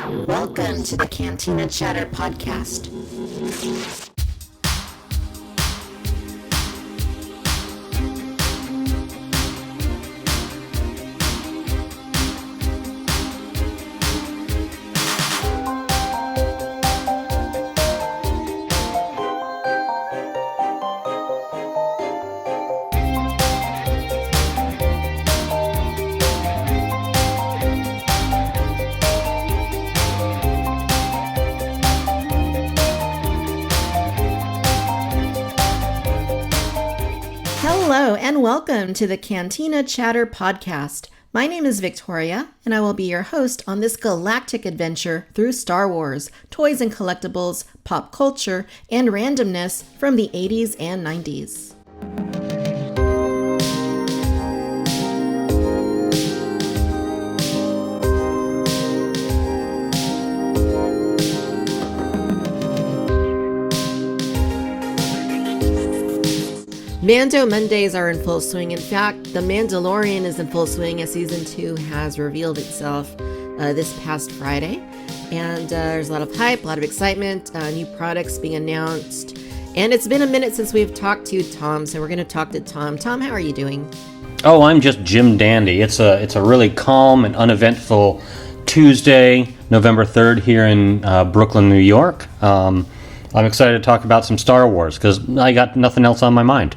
Welcome to the Cantina Chatter podcast. Hello and welcome to the Cantina Chatter podcast. My name is Victoria and I will be your host on this galactic adventure through Star Wars, toys and collectibles, pop culture, and randomness from the 80s and 90s. Mando Mondays are in full swing. In fact, The Mandalorian is in full swing as Season 2 has revealed itself this past Friday. And there's a lot of hype, a lot of excitement, new products being announced. And it's been a minute since we've talked to Tom, so we're going to talk to Tom. Tom, how are you doing? Oh, I'm just Jim Dandy. It's a really calm and uneventful Tuesday, November 3rd here in Brooklyn, New York. I'm excited to talk about some Star Wars because I got nothing else on my mind.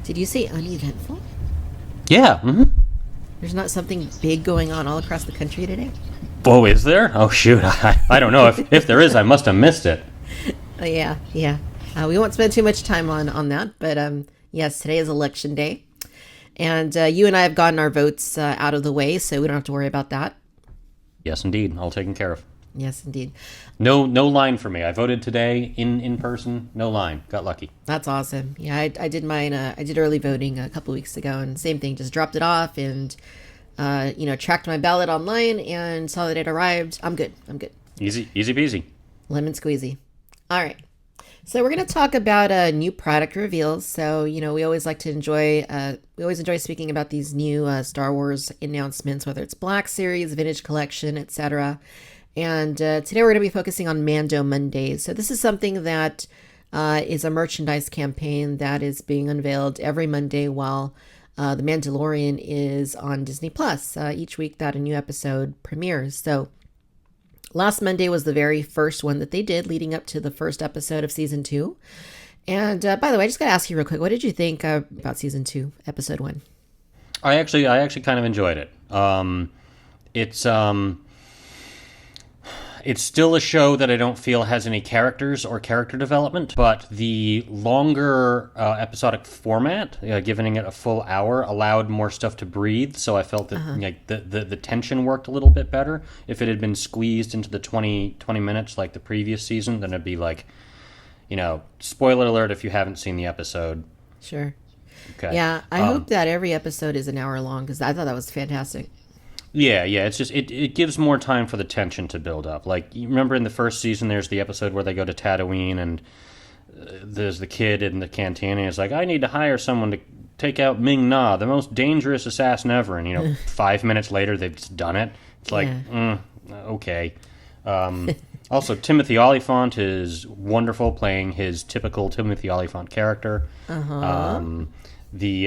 Did you say uneventful? Yeah. Mm-hmm. There's not something big going on all across the country today? Oh, is there? Oh, shoot. I don't know. If there is, I must have missed it. Yeah. We won't spend too much time on that, but yes, today is election day. And you and I have gotten our votes out of the way, so we don't have to worry about that. Yes, indeed. All taken care of. Yes, indeed. No line for me. I voted today in person. No line. Got lucky. That's awesome. Yeah, I did mine. I did early voting a couple weeks ago, and same thing. Just dropped it off and tracked my ballot online and saw that it arrived. I'm good. Easy peasy. Lemon squeezy. All right. So we're going to talk about new product reveals. So we always like to enjoy. We always enjoy speaking about these new Star Wars announcements, whether it's Black Series, Vintage Collection, etc. And today we're going to be focusing on Mando Mondays. So this is something that is a merchandise campaign that is being unveiled every Monday while The Mandalorian is on Disney+. Each week that a new episode premieres. So last Monday was the very first one that they did leading up to the first episode of Season 2. And by the way, I just got to ask you real quick, what did you think about Season 2, Episode 1? I actually kind of enjoyed it. It's still a show that I don't feel has any characters or character development, but the longer episodic format, giving it a full hour, allowed more stuff to breathe. So I felt that the tension worked a little bit better. If it had been squeezed into the 20 minutes like the previous season, then it'd be like, spoiler alert if you haven't seen the episode. Sure. Okay. Yeah, I hope that every episode is an hour long because I thought that was fantastic. Yeah, it's just, it gives more time for the tension to build up. Like, you remember in the first season, there's the episode where they go to Tatooine, and there's the kid in the cantina, and he's like, I need to hire someone to take out Ming Na, the most dangerous assassin ever. And, 5 minutes later, they've just done it. It's like, okay. Also, Timothy Olyphant is wonderful, playing his typical Timothy Olyphant character. The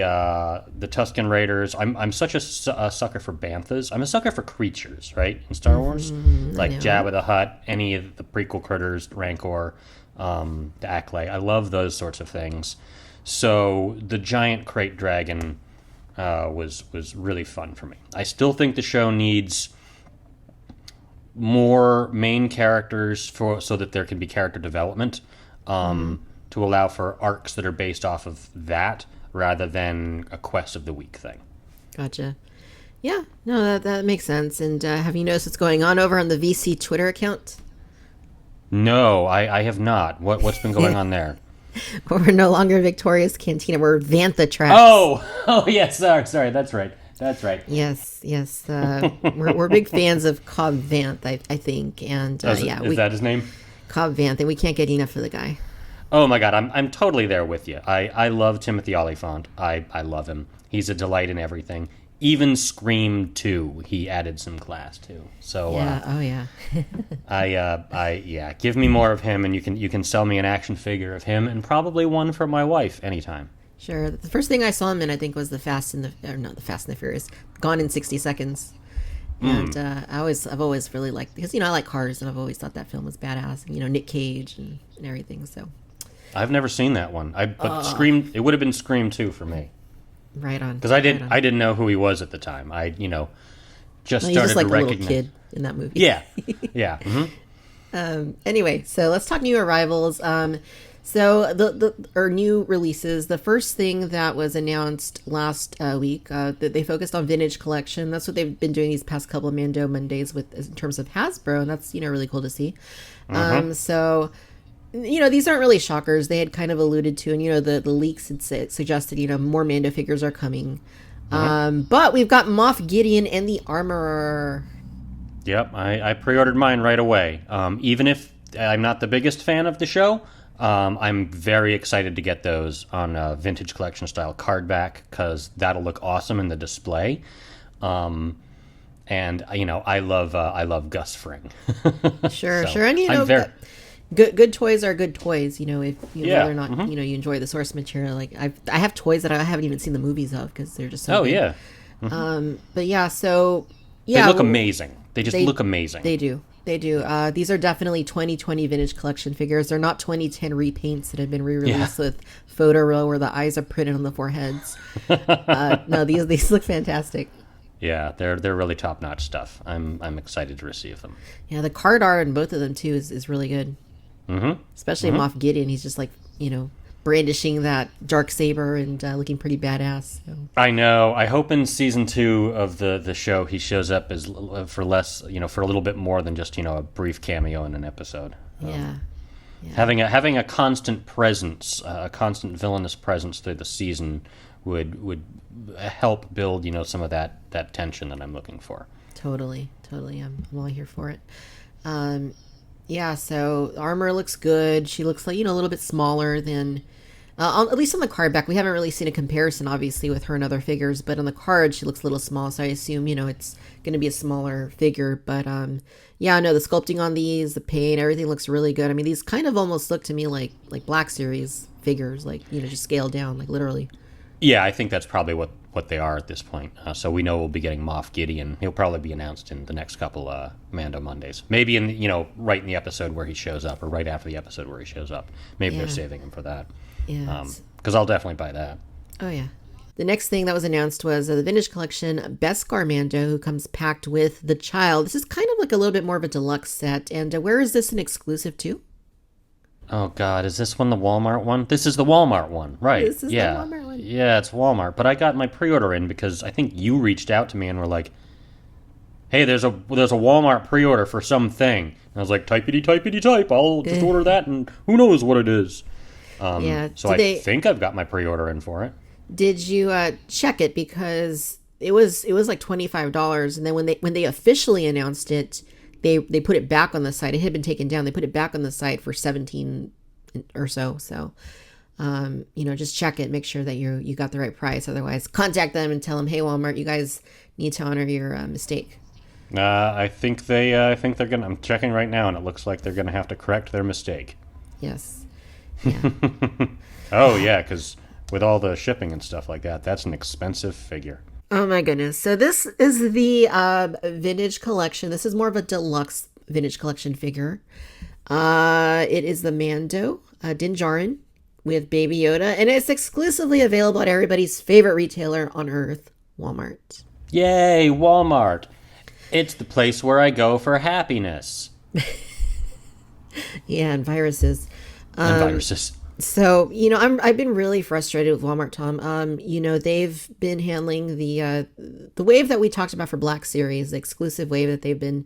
Tusken Raiders. I'm such a sucker for banthas. I'm a sucker for creatures, right, in Star Wars, like Jabba the Hutt, any of the prequel critters, Rancor, the Acklay. I love those sorts of things. So the giant crate dragon was really fun for me. I still think the show needs more main characters so that there can be character development, to allow for arcs that are based off of that, rather than a quest of the week thing. Gotcha. Yeah, no, that makes sense. And have you noticed what's going on over on the VC Twitter account? No, I have not. What's been going on there? We're no longer Victoria's Cantina. We're Vantha Tracks. Oh, yes. Sorry, that's right. Yes. We're big fans of Cobb Vanth, I think. And is that his name? Cobb Vanth, and we can't get enough of the guy. Oh my God, I'm totally there with you. I love Timothy Olyphant. I love him. He's a delight in everything. even Scream 2, he added some class to. So Yeah. Oh yeah. yeah, give me more of him, and you can sell me an action figure of him, and probably one for my wife anytime. Sure. The first thing I saw him in, I think, was not the Fast and the Furious, Gone in 60 Seconds. And I've always really liked, because I like cars, and I've always thought that film was badass. And, Nick Cage and everything. So I've never seen that one. But Scream, it would have been Scream 2 for me. right on. Because I didn't know who he was at the time. I just Well, started he's just like to a little recognize. kid in that movie. Yeah, yeah. Mm-hmm. Anyway, so let's talk new arrivals. So or new releases. The first thing that was announced last week, that they focused on vintage collection. That's what they've been doing these past couple of Mando Mondays with, in terms of Hasbro, and that's really cool to see. So these aren't really shockers. They had kind of alluded to, and the leaks had suggested more Mando figures are coming. But we've got Moff Gideon and the Armorer. Yep, I pre-ordered mine right away. Even if I'm not the biggest fan of the show, I'm very excited to get those on vintage collection style card back, because that'll look awesome in the display. And I love Gus Fring. Sure, So, sure, and I'm very. good toys are good toys. If Yeah, whether or not you enjoy the source material. Like I have toys that I haven't even seen the movies of, because they're just so Oh good. yeah, But yeah, so they yeah, look amazing. They just look amazing. They do. They do. These are definitely 2020 vintage collection figures. They're not 2010 repaints that have been re-released with photo row where the eyes are printed on the foreheads. No, these look fantastic. Yeah, they're really top notch stuff. I'm excited to receive them. Yeah, the card art in both of them too is really good. Especially Moff Gideon. He's just like brandishing that dark saber and looking pretty badass. So. I know. I hope in season 2 of the show he shows up as for less, for a little bit more than just a brief cameo in an episode. Yeah. Having a constant presence, a constant villainous presence through the season would help build some of that tension that I'm looking for. Totally. I'm all here for it. Yeah, so armor looks good. She looks like a little bit smaller than at least on the card back. We haven't really seen a comparison, obviously, with her and other figures, but on the card she looks a little small, so I assume it's going to be a smaller figure. But yeah, no, the sculpting on these, the paint, everything looks really good. I mean, these kind of almost look to me like Black Series figures, like just scaled down, like literally. Yeah, I think that's probably what they are at this point. So we know we'll be getting Moff Gideon. He'll probably be announced in the next couple Mando Mondays. Maybe right in the episode where he shows up, or right after the episode where he shows up. Maybe they're saving him for that. Yeah. Because I'll definitely buy that. Oh yeah. The next thing that was announced was the vintage collection Best Garmando, who comes packed with the child. This is kind of like a little bit more of a deluxe set. And where is this an exclusive to? Oh God, is this one the Walmart one? This is the Walmart one, right? This is the Walmart one. Yeah, it's Walmart. But I got my pre-order in because I think you reached out to me and were like, "Hey, there's a Walmart pre-order for something." And I was like, "Typity type. I'll just order that, and who knows what it is." Yeah. So I think I've got my pre-order in for it. Did you check it, because it was like $25, and then when they officially announced it, they put it back on the site. It had been taken down. They put it back on the site for 17 or so. So, just check it, make sure that you got the right price. Otherwise, contact them and tell them, "Hey, Walmart, you guys need to honor your mistake." I think they're gonna. I'm checking right now, and it looks like they're gonna have to correct their mistake. Yes. Yeah. Oh yeah, because with all the shipping and stuff like that, that's an expensive figure. Oh my goodness. So this is the vintage collection. This is more of a deluxe vintage collection figure. It is the Mando Din Djarin with Baby Yoda, and it's exclusively available at everybody's favorite retailer on Earth, Walmart. Yay, Walmart. It's the place where I go for happiness. Yeah, and viruses. And viruses. So, I've been really frustrated with Walmart, Tom. They've been handling the wave that we talked about for Black Series, the exclusive wave that they've been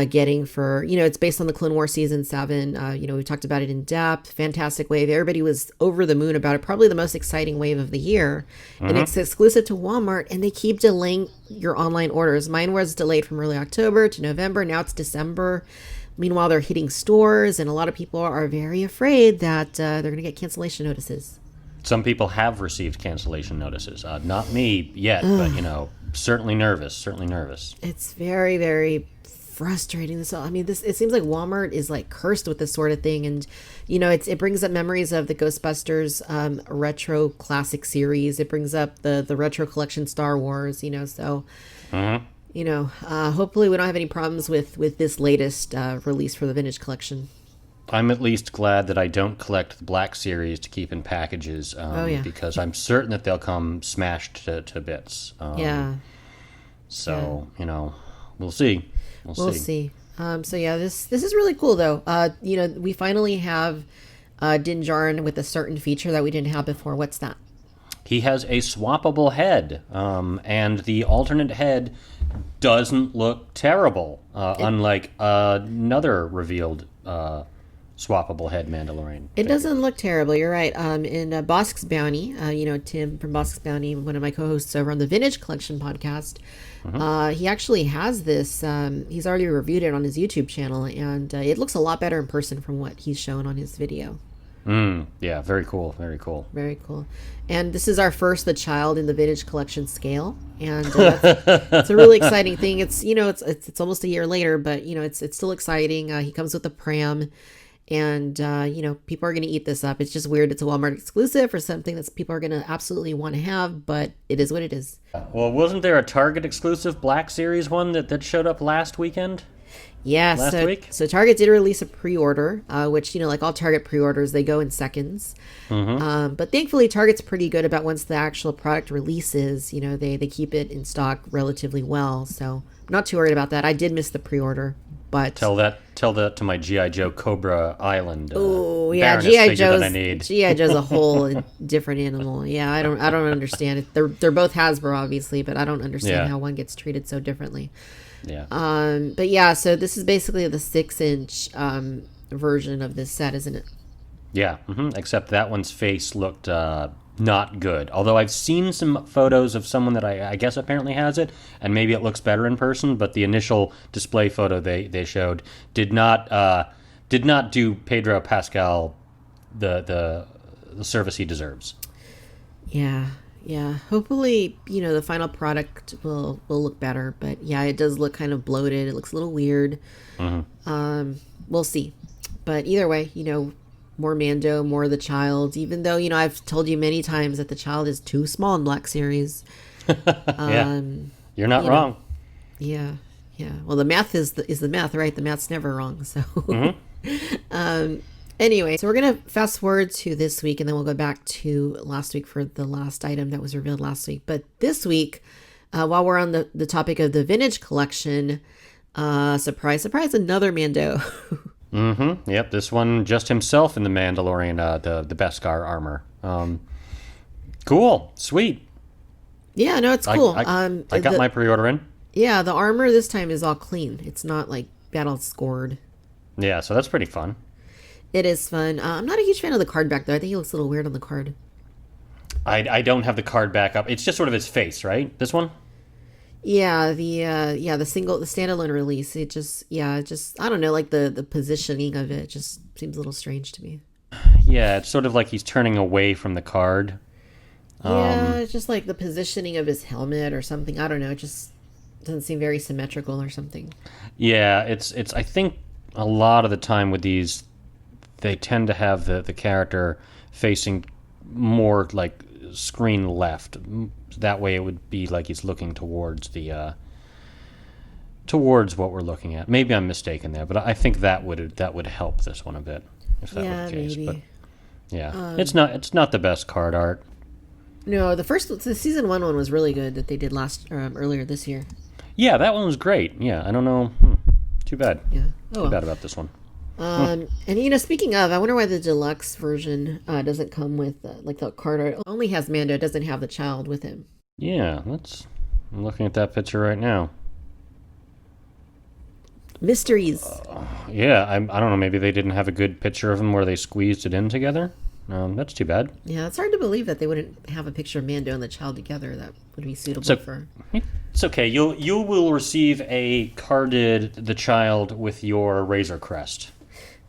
getting for, it's based on the Clone Wars Season 7. We talked about it in depth. Fantastic wave. Everybody was over the moon about it. Probably the most exciting wave of the year. And it's exclusive to Walmart, and they keep delaying your online orders. Mine was delayed from early October to November. Now it's December. Meanwhile, they're hitting stores, and a lot of people are very afraid that they're going to get cancellation notices. Some people have received cancellation notices. Not me yet, but certainly nervous. Certainly nervous. It's very, very frustrating. So, I mean, it seems like Walmart is like cursed with this sort of thing, and it brings up memories of the Ghostbusters retro classic series. It brings up the retro collection Star Wars. So. Hopefully we don't have any problems with this latest release for the vintage collection. I'm at least glad that I don't collect the Black Series to keep in packages, because I'm certain that they'll come smashed to bits. So, we'll see. We'll see. This is really cool, though. We finally have Din Djarin with a certain feature that we didn't have before. What's that? He has a swappable head, and the alternate head doesn't look terrible, unlike another revealed swappable head Mandalorian. It doesn't look terrible. You're right. In Bosk's Bounty, Tim from Bosk's Bounty, one of my co-hosts over on the Vintage Collection podcast, he actually has this. He's already reviewed it on his YouTube channel, and it looks a lot better in person from what he's shown on his video. Yeah, very cool. Very cool. Very cool. And this is our first The Child in the Vintage Collection scale, and it's a really exciting thing. It's it's almost a year later, but it's still exciting. He comes with a pram, and people are going to eat this up. It's just weird. It's a Walmart exclusive or something that people are going to absolutely want to have, but it is what it is. Well, wasn't there a Target exclusive Black Series one that showed up last weekend? Yeah, last week? So Target did release a pre-order, which, like all Target pre-orders, they go in seconds. But thankfully, Target's pretty good about once the actual product releases, they keep it in stock relatively well. So I'm not too worried about that. I did miss the pre-order, but... Tell that to my G.I. Joe Cobra Island. Oh, yeah, G.I. Joe's a whole different animal. Yeah, I don't understand it. They're both Hasbro, obviously, but I don't understand how one gets treated so differently. Yeah. But yeah, so this is basically the 6-inch version of this set, isn't it? Yeah. Except that one's face looked not good. Although I've seen some photos of someone that I guess apparently has it, and maybe it looks better in person. But the initial display photo they showed did not do Pedro Pascal the service he deserves. Yeah, hopefully, the final product will look better. But yeah, it does look kind of bloated. It looks a little weird. We'll see. But either way, more Mando, more the Child. Even though, I've told you many times that the Child is too small in Black Series. Yeah, you're not wrong. Yeah. Well, the math is the math, right? The math's never wrong. So, anyway, so we're going to fast forward to this week, and then we'll go back to last week for the last item that was revealed last week. But this week, while we're on the topic of the vintage collection, surprise, surprise, another Mando. Yep, this one just himself in the Mandalorian, the Beskar armor. Cool. Sweet. Yeah, no, it's cool. I got my pre-order in. Yeah, the armor this time is all clean. It's not like battle scored. Yeah, so that's pretty fun. It is fun. I'm not a huge fan of the card back, though. I think he looks a little weird on the card. I don't have the card back up. It's just sort of his face, right? This one? Yeah, the standalone release. It just I don't know, like the positioning of it just seems a little strange to me. Yeah, it's sort of like he's turning away from the card. Yeah, it's just like the positioning of his helmet or something. I don't know. It just doesn't seem very symmetrical or something. Yeah, it's. I think a lot of the time with these, they tend to have the character facing more like screen left. That way it would be like he's looking towards towards what we're looking at. Maybe I'm mistaken there, but I think that would help this one a bit if that were the case. Maybe. But yeah, it's not the best card art. No, the season 1 one was really good that they did earlier this year. Yeah, that one was great. Yeah, I don't know. Too bad. Yeah. Too bad about this one. And speaking of, I wonder why the deluxe version doesn't come with like the card art. It only has Mando. It doesn't have the Child with him. Yeah, I'm looking at that picture right now. Mysteries. Yeah, I don't know. Maybe they didn't have a good picture of him where they squeezed it in together. That's too bad. Yeah, it's hard to believe that they wouldn't have a picture of Mando and the Child together. That would be suitable for. It's okay. You will receive a carded the Child with your Razor Crest.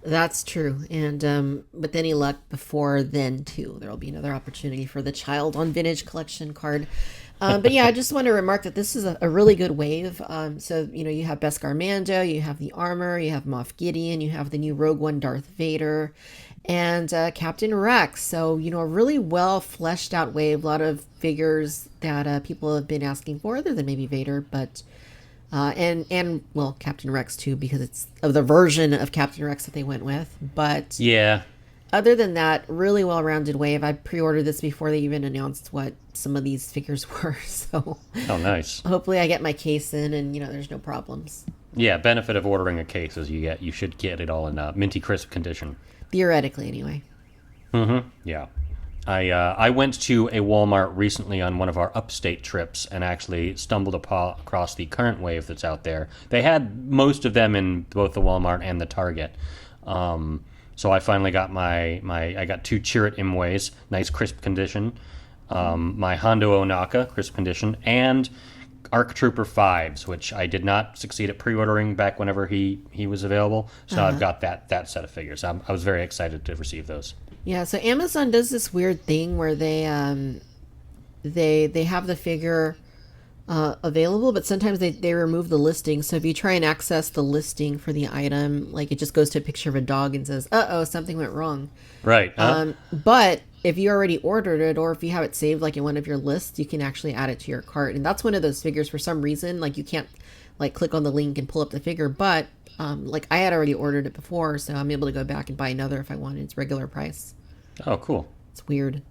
That's true. And with any luck before then too, there'll be another opportunity for the Child on Vintage Collection card. But yeah, I just want to remark that this is a really good wave. So, you have Best Garmando, you have the armor, you have Moff Gideon, you have the new Rogue One Darth Vader, and Captain Rex. So, a really well fleshed out wave. A lot of figures that people have been asking for, other than maybe Vader, but and well, Captain Rex too, because it's of the version of Captain Rex that they went with. But Yeah. other than that, really well-rounded wave. I pre-ordered this before they even announced what some of these figures were, so Oh, nice. hopefully I get my case in and there's no problems. Yeah, benefit of ordering a case is you should get it all in minty crisp condition. Theoretically, anyway. Yeah. I went to a Walmart recently on one of our upstate trips and actually stumbled across the current wave that's out there. They had most of them in both the Walmart and the Target. So I finally got I got two Chirrut Imways, nice crisp condition. My Hondo Onaka, crisp condition, and ARC Trooper 5s, which I did not succeed at pre-ordering back whenever he was available. So I've got that set of figures. I was very excited to receive those. Yeah, so Amazon does this weird thing where they have the figure available, but sometimes they remove the listing. So if you try and access the listing for the item, like it just goes to a picture of a dog and says, "Uh-oh, something went wrong." Right. But if you already ordered it, or if you have it saved like in one of your lists, you can actually add it to your cart. And that's one of those figures for some reason, like you can't like click on the link and pull up the figure, but like I had already ordered it before, so I'm able to go back and buy another if I wanted. It's regular price. Oh, cool. It's weird.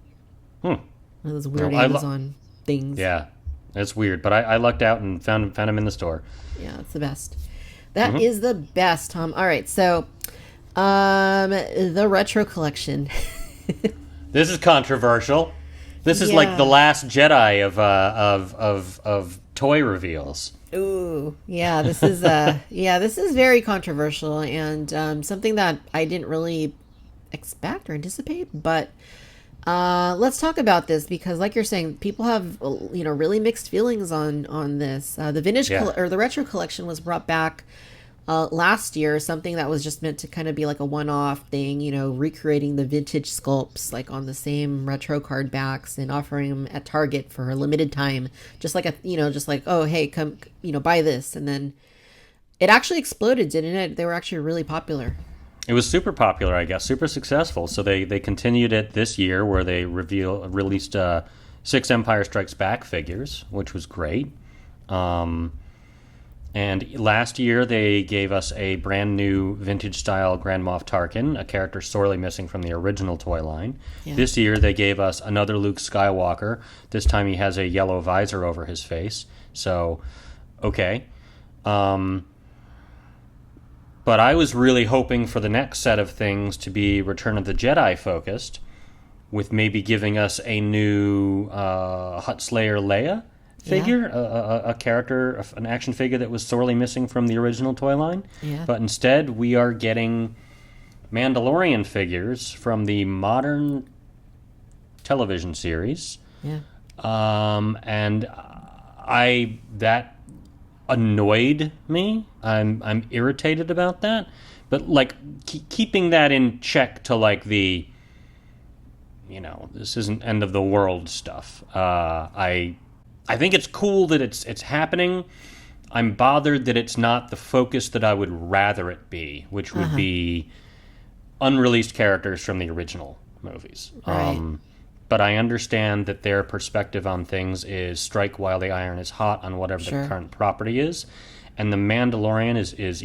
Hmm. One of those weird Well, Amazon things. Yeah, it's weird, but I lucked out and found him in the store. Yeah, it's the best. That is the best, Tom. All right, so the retro collection. This is controversial. This is like the last Jedi of toy reveals. Ooh, yeah, this is this is very controversial and something that I didn't really expect or anticipate, but let's talk about this because like you're saying, people have really mixed feelings on this. The or the retro collection was brought back last year, something that was just meant to kind of be like a one-off thing, recreating the vintage sculpts like on the same retro card backs and offering them at Target for a limited time, just like oh hey, come buy this. And then it actually exploded, didn't it? They were actually really popular. It was super popular, I guess, super successful. So they continued it this year where they released 6 Empire Strikes Back figures, which was great. And last year they gave us a brand new vintage style Grand Moff Tarkin, a character sorely missing from the original toy line. Yeah. This year they gave us another Luke Skywalker. This time he has a yellow visor over his face. So, okay. But I was really hoping for the next set of things to be Return of the Jedi focused, with maybe giving us a new Hutt Slayer Leia figure, a character, an action figure that was sorely missing from the original toy line. Yeah. But instead, we are getting Mandalorian figures from the modern television series. Yeah. And that annoyed me. I'm irritated about that. But like keeping that in check to like the this isn't end of the world stuff. I think it's cool that it's happening. I'm bothered that it's not the focus that I would rather it be, which would be unreleased characters from the original movies. Right. But I understand that their perspective on things is strike while the iron is hot on whatever the current property is. And the Mandalorian is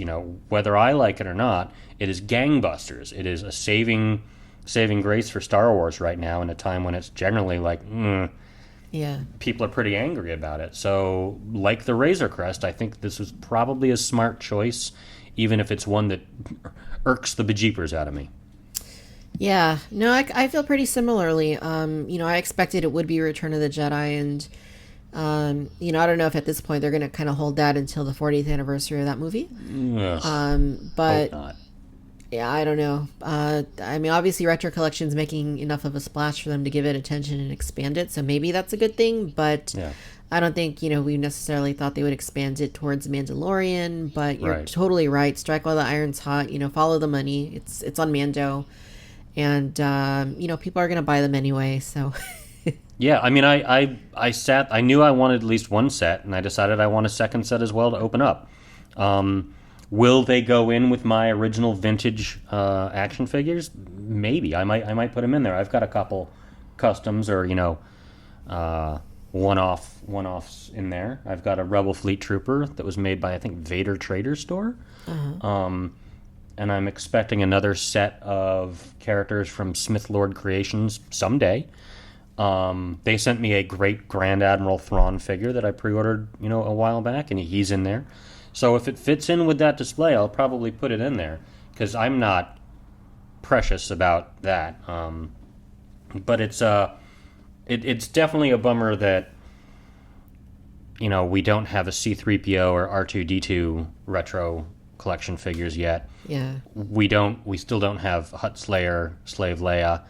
whether I like it or not, it is gangbusters. It is a saving grace for Star Wars right now in a time when it's generally like, people are pretty angry about it. So, like the Razor Crest, I think this was probably a smart choice, even if it's one that irks the bejeepers out of me. Yeah, no, I feel pretty similarly. I expected it would be Return of the Jedi, and I don't know if at this point they're going to kind of hold that until the 40th anniversary of that movie. But hope not. Yeah, I don't know. Obviously Retro Collection's making enough of a splash for them to give it attention and expand it, so maybe that's a good thing, but I don't think, we necessarily thought they would expand it towards Mandalorian, but you're Right. totally right. Strike while the iron's hot, follow the money. It's on Mando. And, people are going to buy them anyway, so. Yeah, I mean, I knew I wanted at least one set, and I decided I want a second set as well to open up. Will they go in with my original vintage action figures? Maybe. I might put them in there. I've got a couple customs or, one-offs in there. I've got a Rebel Fleet Trooper that was made by, I think, Vader Trader Store. And I'm expecting another set of characters from Smith Lord Creations someday. They sent me a great Grand Admiral Thrawn figure that I pre-ordered, a while back, and he's in there. So if it fits in with that display, I'll probably put it in there, because I'm not precious about that. But it's definitely a bummer that, we don't have a C-3PO or R2-D2 retro collection figures yet. Yeah. We still don't have Hutt Slayer, Slave Leia.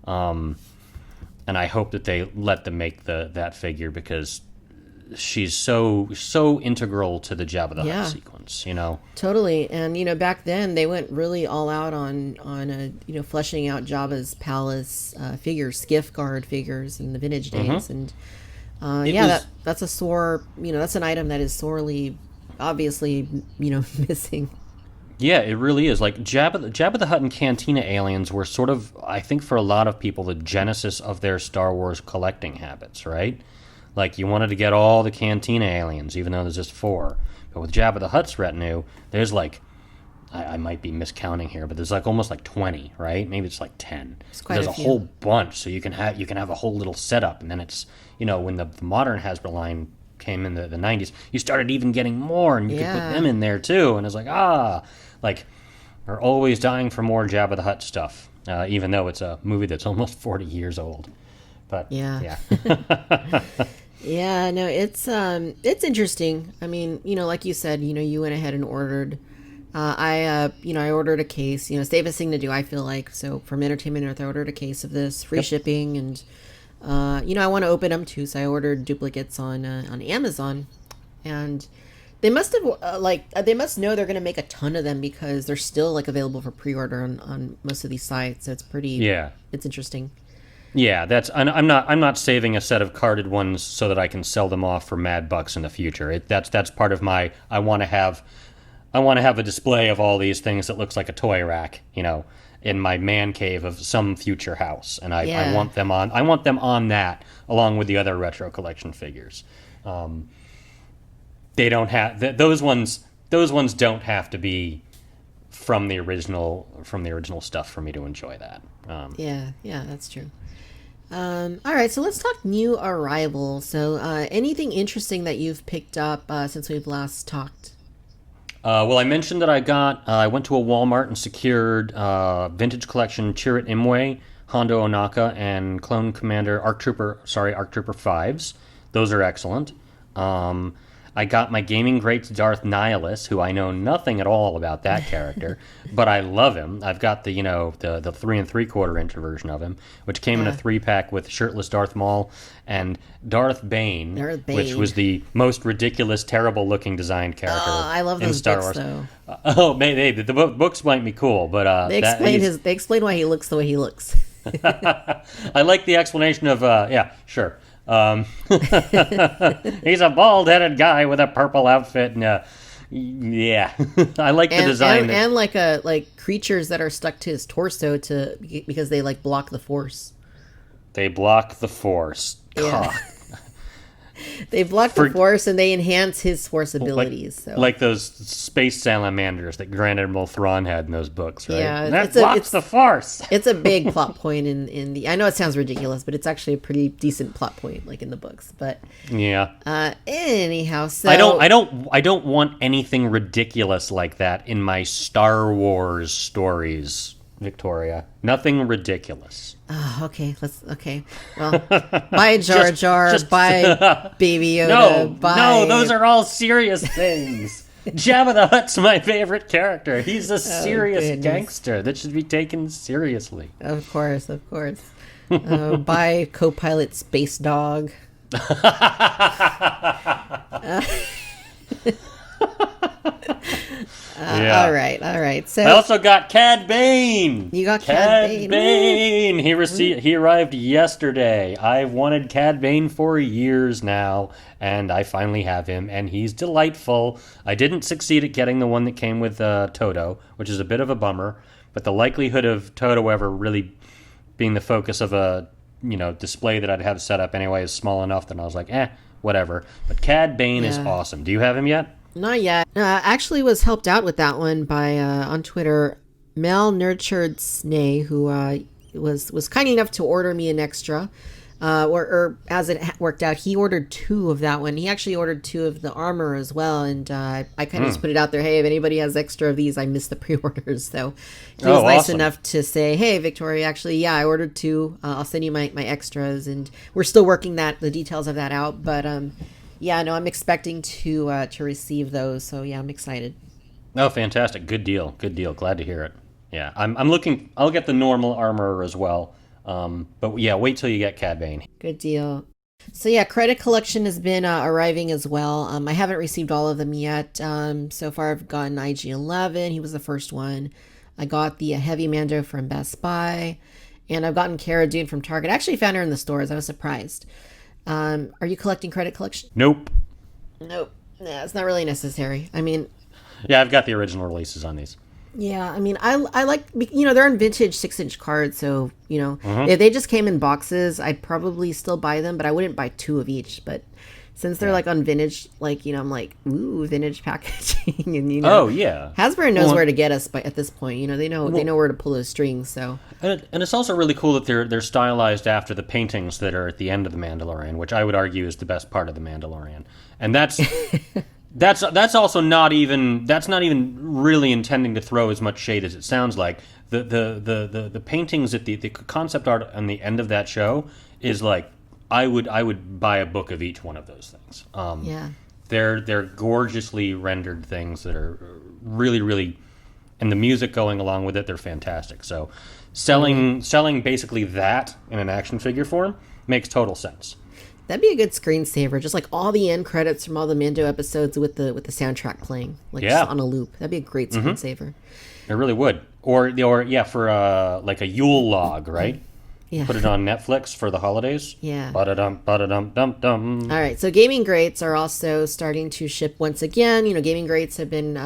And I hope that they let them make that figure, because she's so integral to the Jabba the Hutt sequence, Totally. And, back then they went really all out on fleshing out Jabba's palace figures, skiff guard figures in the vintage days. And that's a sore, that's an item that is sorely, obviously, missing. Yeah, it really is. Like Jabba the Hutt and Cantina aliens were sort of, I think for a lot of people, the genesis of their Star Wars collecting habits, right? Like, you wanted to get all the Cantina aliens, even though there's just 4. But with Jabba the Hutt's retinue, there's like, I might be miscounting here, but there's like almost like 20, right? Maybe it's like 10. There's a whole bunch, so you can have a whole little setup, and then it's, when the modern Hasbro line came in the 90s, you started even getting more, and you could put them in there too, and it's like, like, we're always dying for more Jabba the Hutt stuff, even though it's a movie that's almost 40 years old. But yeah. Yeah, no, it's interesting. I mean, like you said, you went ahead and ordered. I ordered a case. Safest thing to do, I feel like. So from Entertainment Earth, I ordered a case of this, free shipping, and I want to open them too. So I ordered duplicates on Amazon, and they must have they must know they're going to make a ton of them, because they're still like available for pre-order on most of these sites. So it's it's interesting. Yeah, I'm not saving a set of carded ones so that I can sell them off for mad bucks in the future. That's part of my, I want to have a display of all these things that looks like a toy rack, in my man cave of some future house, and I want them on that along with the other retro collection figures. They don't have those ones don't have to be from the original stuff for me to enjoy that. Yeah, that's true. All right, so let's talk new arrivals. So anything interesting that you've picked up since we've last talked? Well, I mentioned that I went to a Walmart and secured vintage collection Chirrut Imwe, Hondo Onaka, and Clone Commander ARC Trooper 5s. Those are excellent. I got my gaming greats Darth Nihilus, who I know nothing at all about that character, but I love him. I've got the 3 3/4 inch version of him, which came in a 3-pack with shirtless Darth Maul and Darth Bane, which was the most ridiculous, terrible looking designed character. I love those Star books, Wars. though. The books might be cool, but they explain why he looks the way he looks. I like the explanation of sure. He's a bald-headed guy with a purple outfit, and I like the design and like creatures that are stuck to his torso because they like block the Force. They block the Force. Yeah. They block the Force, and they enhance his Force abilities. Like those space salamanders that Grand Admiral Thrawn had in those books, right? Yeah, that blocks the Force. It's a big plot point in the. I know it sounds ridiculous, but it's actually a pretty decent plot point, like in the books. But yeah. Anyhow, so I don't want anything ridiculous like that in my Star Wars stories, Victoria. Nothing ridiculous. Oh, okay. Well, buy Jar Jar, buy Baby Yoda. No, those are all serious things. Jabba the Hutt's my favorite character. He's a serious gangster that should be taken seriously. Of course. Buy Co-Pilot Space Dog. Yeah. All right. I So also got Cad Bane. you got Cad Cad Bane. Bane. He arrived yesterday. I've wanted Cad Bane for years now, and I finally have him, and he's delightful. I didn't succeed at getting the one that came with Toto, which is a bit of a bummer. But the likelihood of Toto ever really being the focus of a display that I'd have set up anyway is small enough that I was like, whatever. But Cad Bane is Yeah. awesome. Do you have him yet? Not yet. Actually was helped out with that one by on Twitter, malnurtured Snay, who was kind enough to order me an extra. Or as it worked out, he ordered two of that one. He actually ordered two of the armor as well, and I kind of just put it out there. Hey, if anybody has extra of these, I missed the pre-orders. So he was nice awesome. enough to say, "Hey, Victoria, actually, yeah, I ordered two. I'll send you my extras." And we're still working the details of that out, but yeah, no, I'm expecting to receive those. So yeah, I'm excited. Oh, fantastic. Good deal. Good deal. Glad to hear it. Yeah, I'm looking. I'll get the normal armor as well. But yeah, wait till you get Cad Bane. Good deal. So yeah, credit collection has been arriving as well. I haven't received all of them yet. So far I've gotten IG-11. He was the first one. I got the Heavy Mando from Best Buy, and I've gotten Cara Dune from Target. I actually found her in the stores. I was surprised. Are you collecting credit collection? Nope. Nope. Yeah, it's not really necessary. I mean, Yeah, I've got the original releases on these. yeah, I mean, I like, they're in vintage 6-inch cards, so, if they just came in boxes, I'd probably still buy them, but I wouldn't buy two of each. But since they're like on vintage, I'm like, ooh, vintage packaging, and Oh yeah. Hasbro knows where to get us at this point. They know where to pull those strings. So And it's also really cool that they're stylized after the paintings that are at the end of the Mandalorian, which I would argue is the best part of the Mandalorian, and that's. That's also not even really intending to throw as much shade as it sounds like. The paintings at the concept art on the end of that show is like I would buy a book of each one of those things. yeah. They're gorgeously rendered things that are really, really, and the music going along with it, they're fantastic. So selling basically that in an action figure form makes total sense. That'd be a good screensaver, just like all the end credits from all the Mando episodes with the soundtrack playing, just on a loop. That'd be a great screensaver. It really would. Or for like a Yule log, right? Yeah. Put it on Netflix for the holidays. Yeah. Ba-da-dum, ba-da-dum-dum-dum. All right, so gaming greats are also starting to ship once again. Gaming greats have been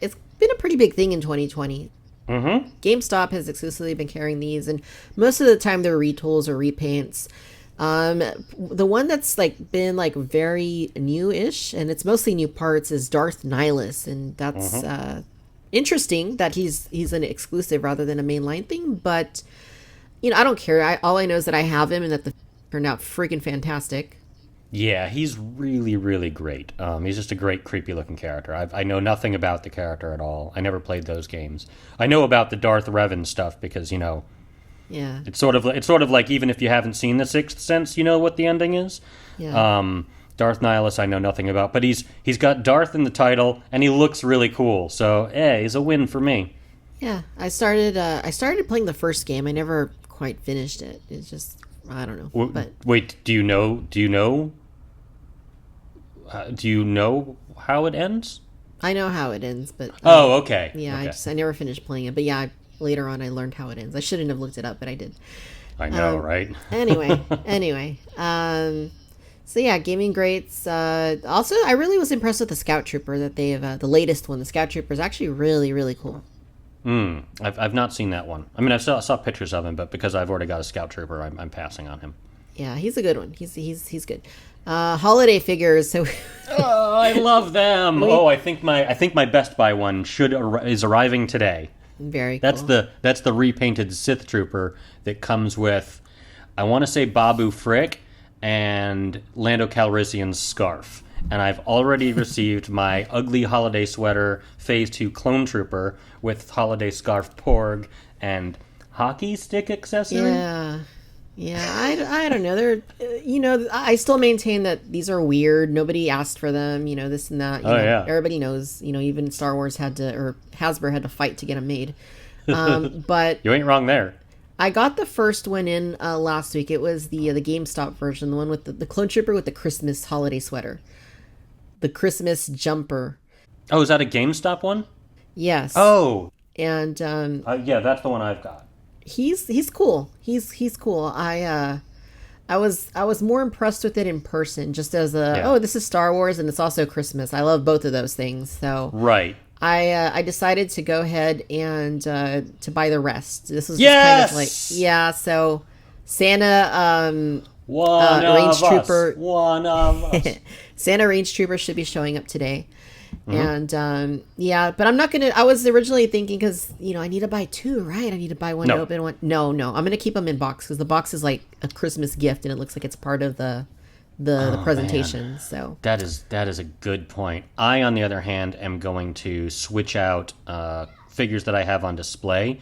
it's been a pretty big thing in 2020. Mm-hmm. GameStop has exclusively been carrying these, and most of the time they're retools or repaints. The one that's been very new-ish, and it's mostly new parts, is Darth Nihilus, and that's interesting that he's an exclusive rather than a mainline thing. But I don't care. All I know is that I have him, and that the turned out freaking fantastic. Yeah, he's really, really great. He's just a great, creepy-looking character. I know nothing about the character at all. I never played those games. I know about the Darth Revan stuff because Yeah. it's sort of like even if you haven't seen The Sixth Sense, you know what the ending is. Yeah. Darth Nihilus, I know nothing about, but he's got Darth in the title, and he looks really cool. So, he's a win for me. Yeah. I started playing the first game. I never quite finished it. It's just I don't know. But Wait, do you know how it ends? I know how it ends, but Oh, okay. yeah, Okay. I never finished playing it. But yeah, later on I learned how it ends. I shouldn't have looked it up, but I did. I know, right? Anyway. So yeah, gaming greats. Also, I really was impressed with the Scout Trooper that they've the latest one. The Scout Trooper is actually really, really cool. I've not seen that one. I mean, I saw pictures of him, but because I've already got a Scout Trooper, I'm passing on him. Yeah, he's a good one. He's good. Holiday figures. So Oh, I love them. I think my Best Buy one is arriving today. very cool. That's the repainted Sith Trooper that comes with, I want to say Babu Frick and Lando Calrissian's scarf. And I've already received my ugly holiday sweater Phase 2 Clone Trooper with holiday scarf Porg and hockey stick accessory. Yeah, I don't know. They're, I still maintain that these are weird. Nobody asked for them, this and that. Yeah. Everybody knows, even Star Wars or Hasbro had to fight to get them made. But You ain't wrong there. I got the first one in last week. It was the GameStop version, the one with the clone trooper with the Christmas holiday sweater, the Christmas jumper. Oh, is that a GameStop one? Yes, Oh, and yeah, that's the one I've got. he's cool. He's cool. I was more impressed with it in person, just as Yeah. this is Star Wars and it's also Christmas. I love both of those things, so Right. I decided to go ahead and to buy the rest. This was just Yes! kind of like, yeah. So Santa One range of us. trooper One of us. Santa range trooper should be showing up today. And yeah, but I'm not gonna. I was originally thinking because I need to buy two, right? I need to buy one to No. open one. No, I'm gonna keep them in box because the box is like a Christmas gift and it looks like it's part of the presentation. So That is a good point. I, on the other hand, am going to switch out figures that I have on display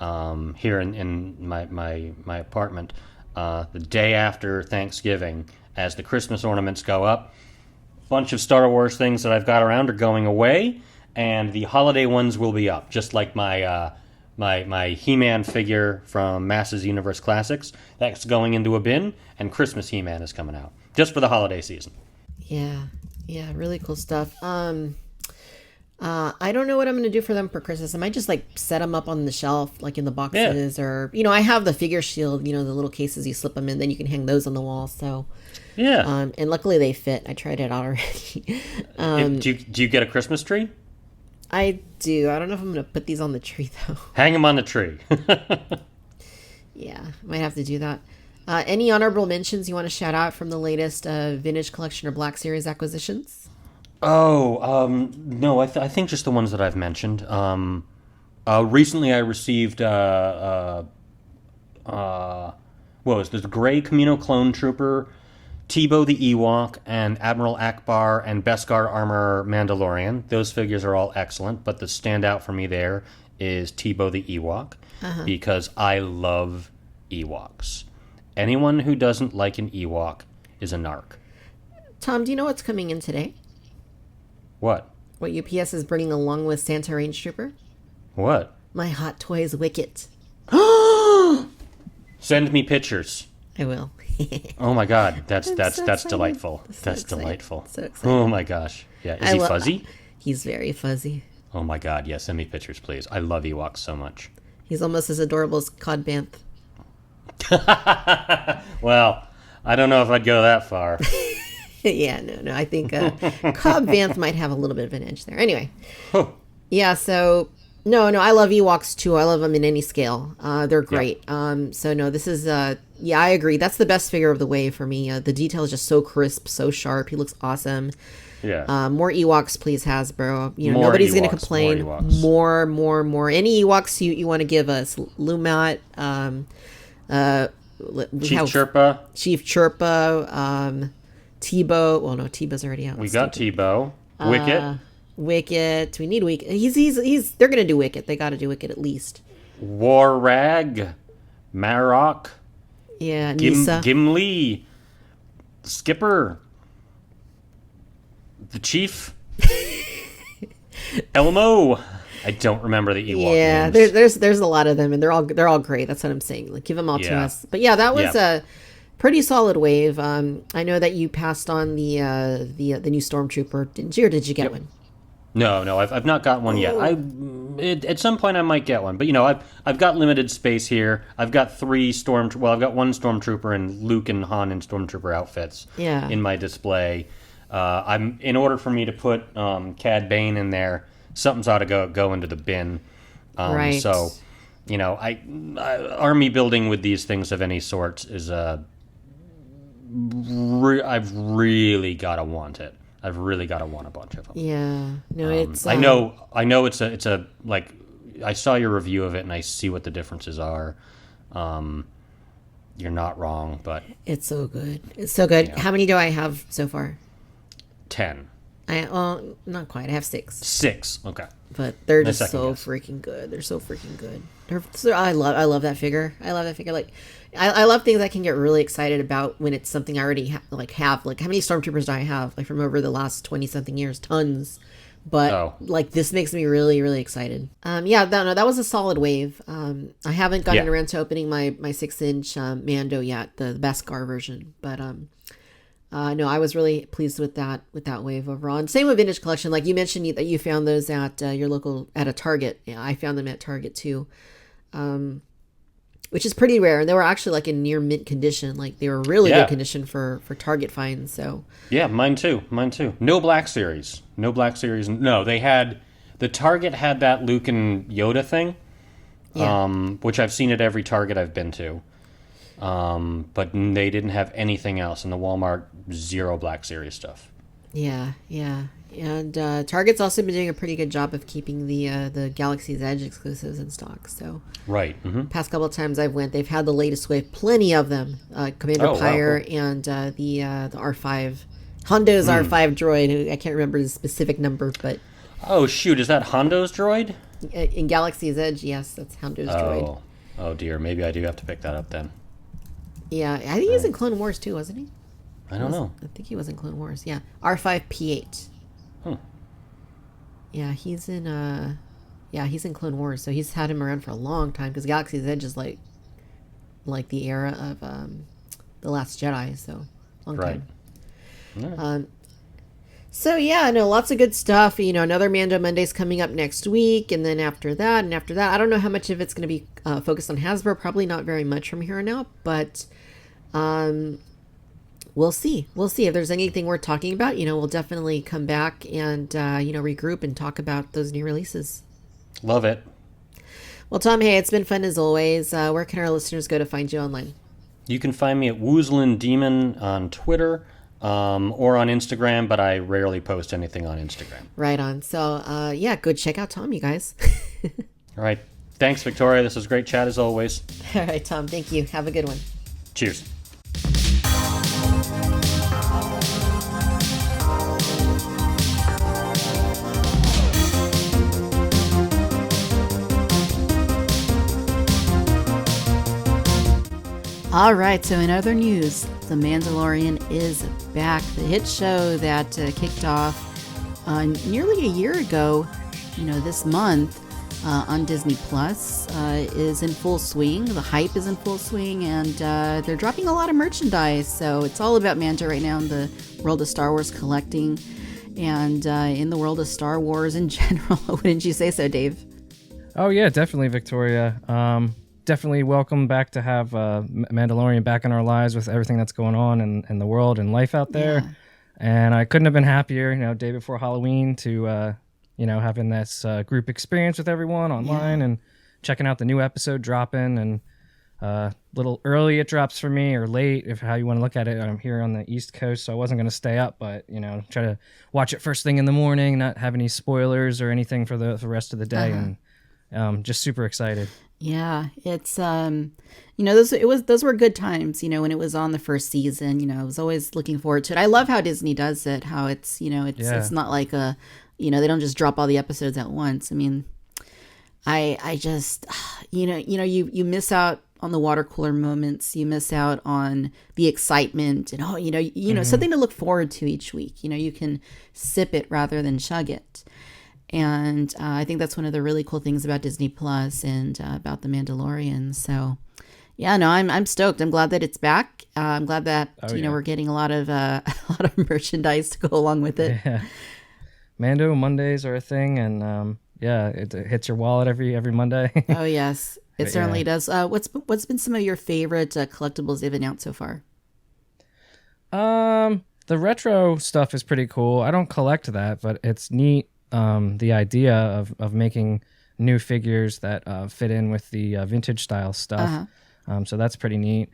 here in my apartment the day after Thanksgiving as the Christmas ornaments go up. Bunch of Star Wars things that I've got around are going away, and the holiday ones will be up, just like my He-Man figure from Masters Universe Classics. That's going into a bin, and Christmas He-Man is coming out just for the holiday season. yeah, really cool stuff. I don't know what I'm gonna do for them for Christmas. I might just like set them up on the shelf, like in the boxes, or I have the figure shield, the little cases you slip them in, then you can hang those on the wall. So. Yeah. And luckily they fit. I tried it out already. Do you get a Christmas tree? I do. I don't know if I'm going to put these on the tree though. Hang them on the tree. Yeah, might have to do that. Any honorable mentions you want to shout out from the latest Vintage Collection or Black Series acquisitions? No, I think just the ones that I've mentioned. Recently I received what was this Gray Camino Clone Trooper, Tebow the Ewok, and Admiral Akbar and Beskar Armor Mandalorian. Those figures are all excellent, but the standout for me there is Tebow the Ewok, because I love Ewoks. Anyone who doesn't like an Ewok is a narc. Tom, do you know what's coming in today? What? What UPS is bringing along with Santa Range Trooper? What? My Hot Toys Wicket. Send me pictures. I will. Oh my god, that's so excited. delightful. So That's excited. delightful. So excited. Oh my gosh. Yeah, is he fuzzy? He's very fuzzy. Oh my god, yeah, send me pictures, please. I love Ewoks so much. He's almost as adorable as Cad Bane. Well, I don't know if I'd go that far. Yeah, no. I think Cobb Vanth might have a little bit of an edge there. Anyway, yeah. So no. I love Ewoks too. I love them in any scale. They're great. Yeah. So no, this is yeah, I agree. That's the best figure of the wave for me. The detail is just so crisp, so sharp. He looks awesome. Yeah. More Ewoks, please, Hasbro. More Nobody's going to Ewoks, complain. more Ewoks. More. Any Ewoks you want to give us? Lumat. Chief Chirpa. Chief Chirpa. Tebow. Well, no, Tebow's already out. We got Tebow. Wicket. Wicket. We need Wicket. He's. They're gonna do Wicket. They got to do Wicket at least. War Rag. Marok. Yeah. Nisa. Gimli. Skipper. The Chief. Elmo. I don't remember the Ewok Yeah, names. there's a lot of them, and they're all great. That's what I'm saying. Like, give them all to Yeah. us. But yeah, that was Yeah. a pretty solid wave. I know that you passed on the new Stormtrooper, didn't you? Or did you get one? No, I've not got one yet. At some point I might get one, but I've got limited space here. I've got I've got one Stormtrooper and Luke and Han in Stormtrooper outfits. Yeah. In my display. In order for me to put Cad Bane in there, something's ought to go into the bin. Right. So, I army building with these things of any sort is I've really got to want it. I've really got to want a bunch of them. Yeah. No, it's. I know it's a like I saw your review of it and I see what the differences are. You're not wrong, but It's so good. It's so good. Yeah. How many do I have so far? 10. Not quite. I have 6. 6. Okay. But they're My just second so guess. freaking good. They're so freaking good. I love that figure. I love that figure. Like, I love things I can get really excited about when it's something I already have. Like, how many Stormtroopers do I have? Like, from over the last 20 something years, tons. But Oh, like this makes me really, really excited. Yeah, no, that was a solid wave. I haven't gotten yeah. around to opening my 6-inch Mando yet, the Beskar version. But no, I was really pleased with that wave overall. And same with Vintage Collection, like you mentioned that you found those at your local at a Target. Yeah, I found them at Target too, which is pretty rare. And they were actually like in near mint condition, like they were really good Yeah. condition for Target finds. So Yeah, mine too. Mine too. No Black Series. No Black Series. No, they had the Target had that Luke and Yoda thing, yeah. which I've seen at every Target I've been to. But they didn't have anything else in the Walmart. Zero Black Series stuff. Yeah, yeah. And Target's also been doing a pretty good job of keeping the Galaxy's Edge exclusives in stock. So Right. past couple of times I've went, they've had the latest wave, plenty of them. Commander Oh, wow, Pyre cool. and the R5, Hondo's R5 droid. Who I can't remember the specific number, but Oh shoot, is that Hondo's droid? in Galaxy's Edge, yes, that's Hondo's droid. Oh. Oh dear, maybe I do have to pick that up then. Yeah, I think he was in Clone Wars too, wasn't he? I don't know. I think he was in Clone Wars. Yeah, R5P8. Hmm. Yeah, he's in he's in Clone Wars, so he's had him around for a long time because Galaxy's Edge is like the era of the Last Jedi, so long Right. time. Yeah. So yeah, no, lots of good stuff. You know, another Mando Mondays coming up next week, and then after that, I don't know how much of it's going to be focused on Hasbro. Probably not very much from here on out, but we'll see. We'll see if there's anything worth talking about. You know, we'll definitely come back and regroup and talk about those new releases. Love it. Well, Tom, hey, it's been fun as always. Where can our listeners go to find you online? You can find me at Woozlin Demon on Twitter or on Instagram, but I rarely post anything on Instagram. Right on. So, yeah, go check out Tom, you guys. All right. Thanks, Victoria. This was great chat as always. All right, Tom. Thank you. Have a good one. Cheers. All right, so in other news, The Mandalorian is back. The hit show that kicked off nearly a year ago, this month on Disney Plus is in full swing. The hype is in full swing, and they're dropping a lot of merchandise. So it's all about Mando right now in the world of Star Wars collecting and in the world of Star Wars in general. Wouldn't you say so, Dave? Oh, yeah, definitely, Victoria. Definitely welcome back to have Mandalorian back in our lives with everything that's going on in the world and life out there. Yeah. And I couldn't have been happier, day before Halloween to, having this group experience with everyone online and checking out the new episode dropping. And a little early it drops for me, or late, if how you want to look at it. I'm here on the East Coast, so I wasn't going to stay up, but, try to watch it first thing in the morning, not have any spoilers or anything for the rest of the day. And just super excited. Yeah, it's those were good times, when it was on the first season. I was always looking forward to it. I love how Disney does it, how it's it's not like they don't just drop all the episodes at once. I mean, I just you miss out on the water cooler moments, you miss out on the excitement, and something to look forward to each week. You can sip it rather than chug it. And I think that's one of the really cool things about Disney Plus and about The Mandalorian. So, yeah, no, I'm stoked. I'm glad that it's back. I'm glad that we're getting a lot of merchandise to go along with it. Yeah. Mando Mondays are a thing, and it hits your wallet every Monday. Oh yes, it certainly does. What's been some of your favorite collectibles they've announced so far? The retro stuff is pretty cool. I don't collect that, but it's neat. The idea of making new figures that fit in with the vintage style stuff. So that's pretty neat.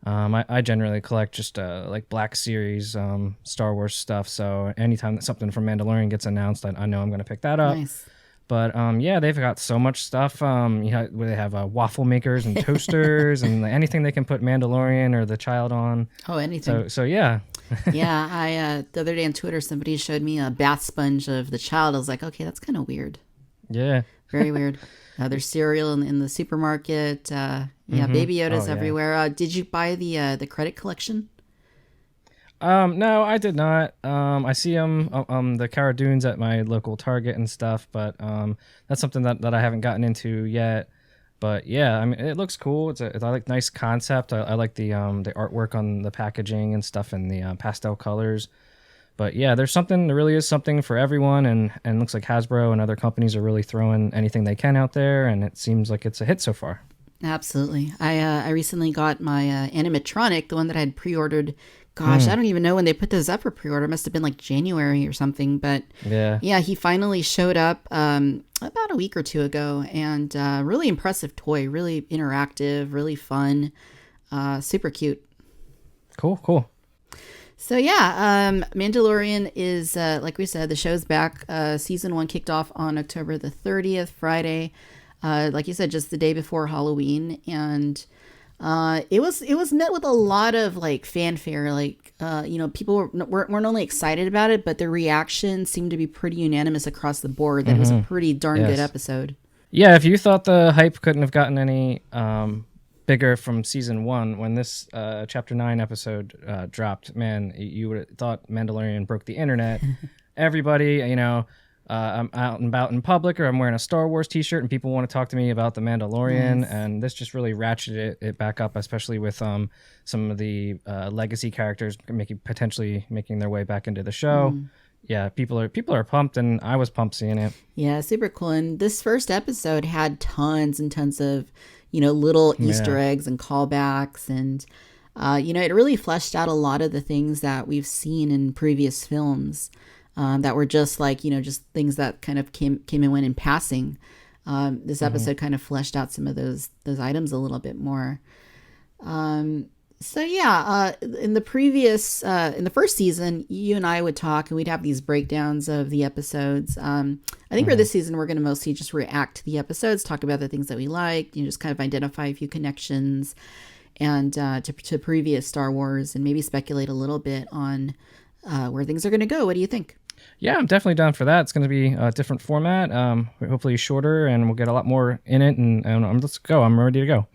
I generally collect just like Black Series Star Wars stuff. So anytime that something from Mandalorian gets announced, I know I'm going to pick that up. Nice. But they've got so much stuff. Where they have waffle makers and toasters and anything they can put Mandalorian or the child on. Oh, anything. So yeah. Yeah, I the other day on Twitter, somebody showed me a bath sponge of the child. I was like, okay, that's kind of weird. Yeah. Very weird. There's cereal in the supermarket. Baby Yoda's everywhere. Did you buy the credit collection? No, I did not. I see them, the Cara Dunes at my local Target and stuff, but that's something that I haven't gotten into yet. But yeah, I mean, it looks cool. I like nice concept. I like the artwork on the packaging and stuff and the pastel colors. But yeah, there really is something for everyone, and it looks like Hasbro and other companies are really throwing anything they can out there, and it seems like it's a hit so far. Absolutely. I recently got my animatronic, the one that I had pre-ordered. Gosh, I don't even know when they put those up for pre-order. It must have been like January or something. But yeah, he finally showed up about a week or two ago, and really impressive toy, really interactive, really fun, super cute. Cool. So yeah, Mandalorian is, like we said, the show's back. Season 1 kicked off on October the 30th, Friday. Like you said, just the day before Halloween, and it was met with a lot of like fanfare. Like people weren't only excited about it, but their reactions seemed to be pretty unanimous across the board that it was a pretty darn good episode. Yeah, if you thought the hype couldn't have gotten any bigger from season 1, when this chapter 9 episode dropped, man, you would have thought Mandalorian broke the internet. Everybody, I'm out and about in public, or I'm wearing a Star Wars t-shirt and people want to talk to me about the Mandalorian. Nice. And this just really ratcheted it back up, especially with some of the legacy characters potentially making their way back into the show. Yeah, people are pumped, and I was pumped seeing it. Yeah, super cool. And this first episode had tons and tons of little Easter eggs and callbacks, and it really fleshed out a lot of the things that we've seen in previous films. That were just like, just things that kind of came and went in passing. This episode kind of fleshed out some of those items a little bit more. So yeah, in the first season, you and I would talk and we'd have these breakdowns of the episodes. I think for this season, we're going to mostly just react to the episodes, talk about the things that we liked, just kind of identify a few connections and to previous Star Wars, and maybe speculate a little bit on where things are going to go. What do you think? Yeah, I'm definitely down for that. It's going to be a different format, hopefully shorter, and we'll get a lot more in it. And let's go. I'm ready to go.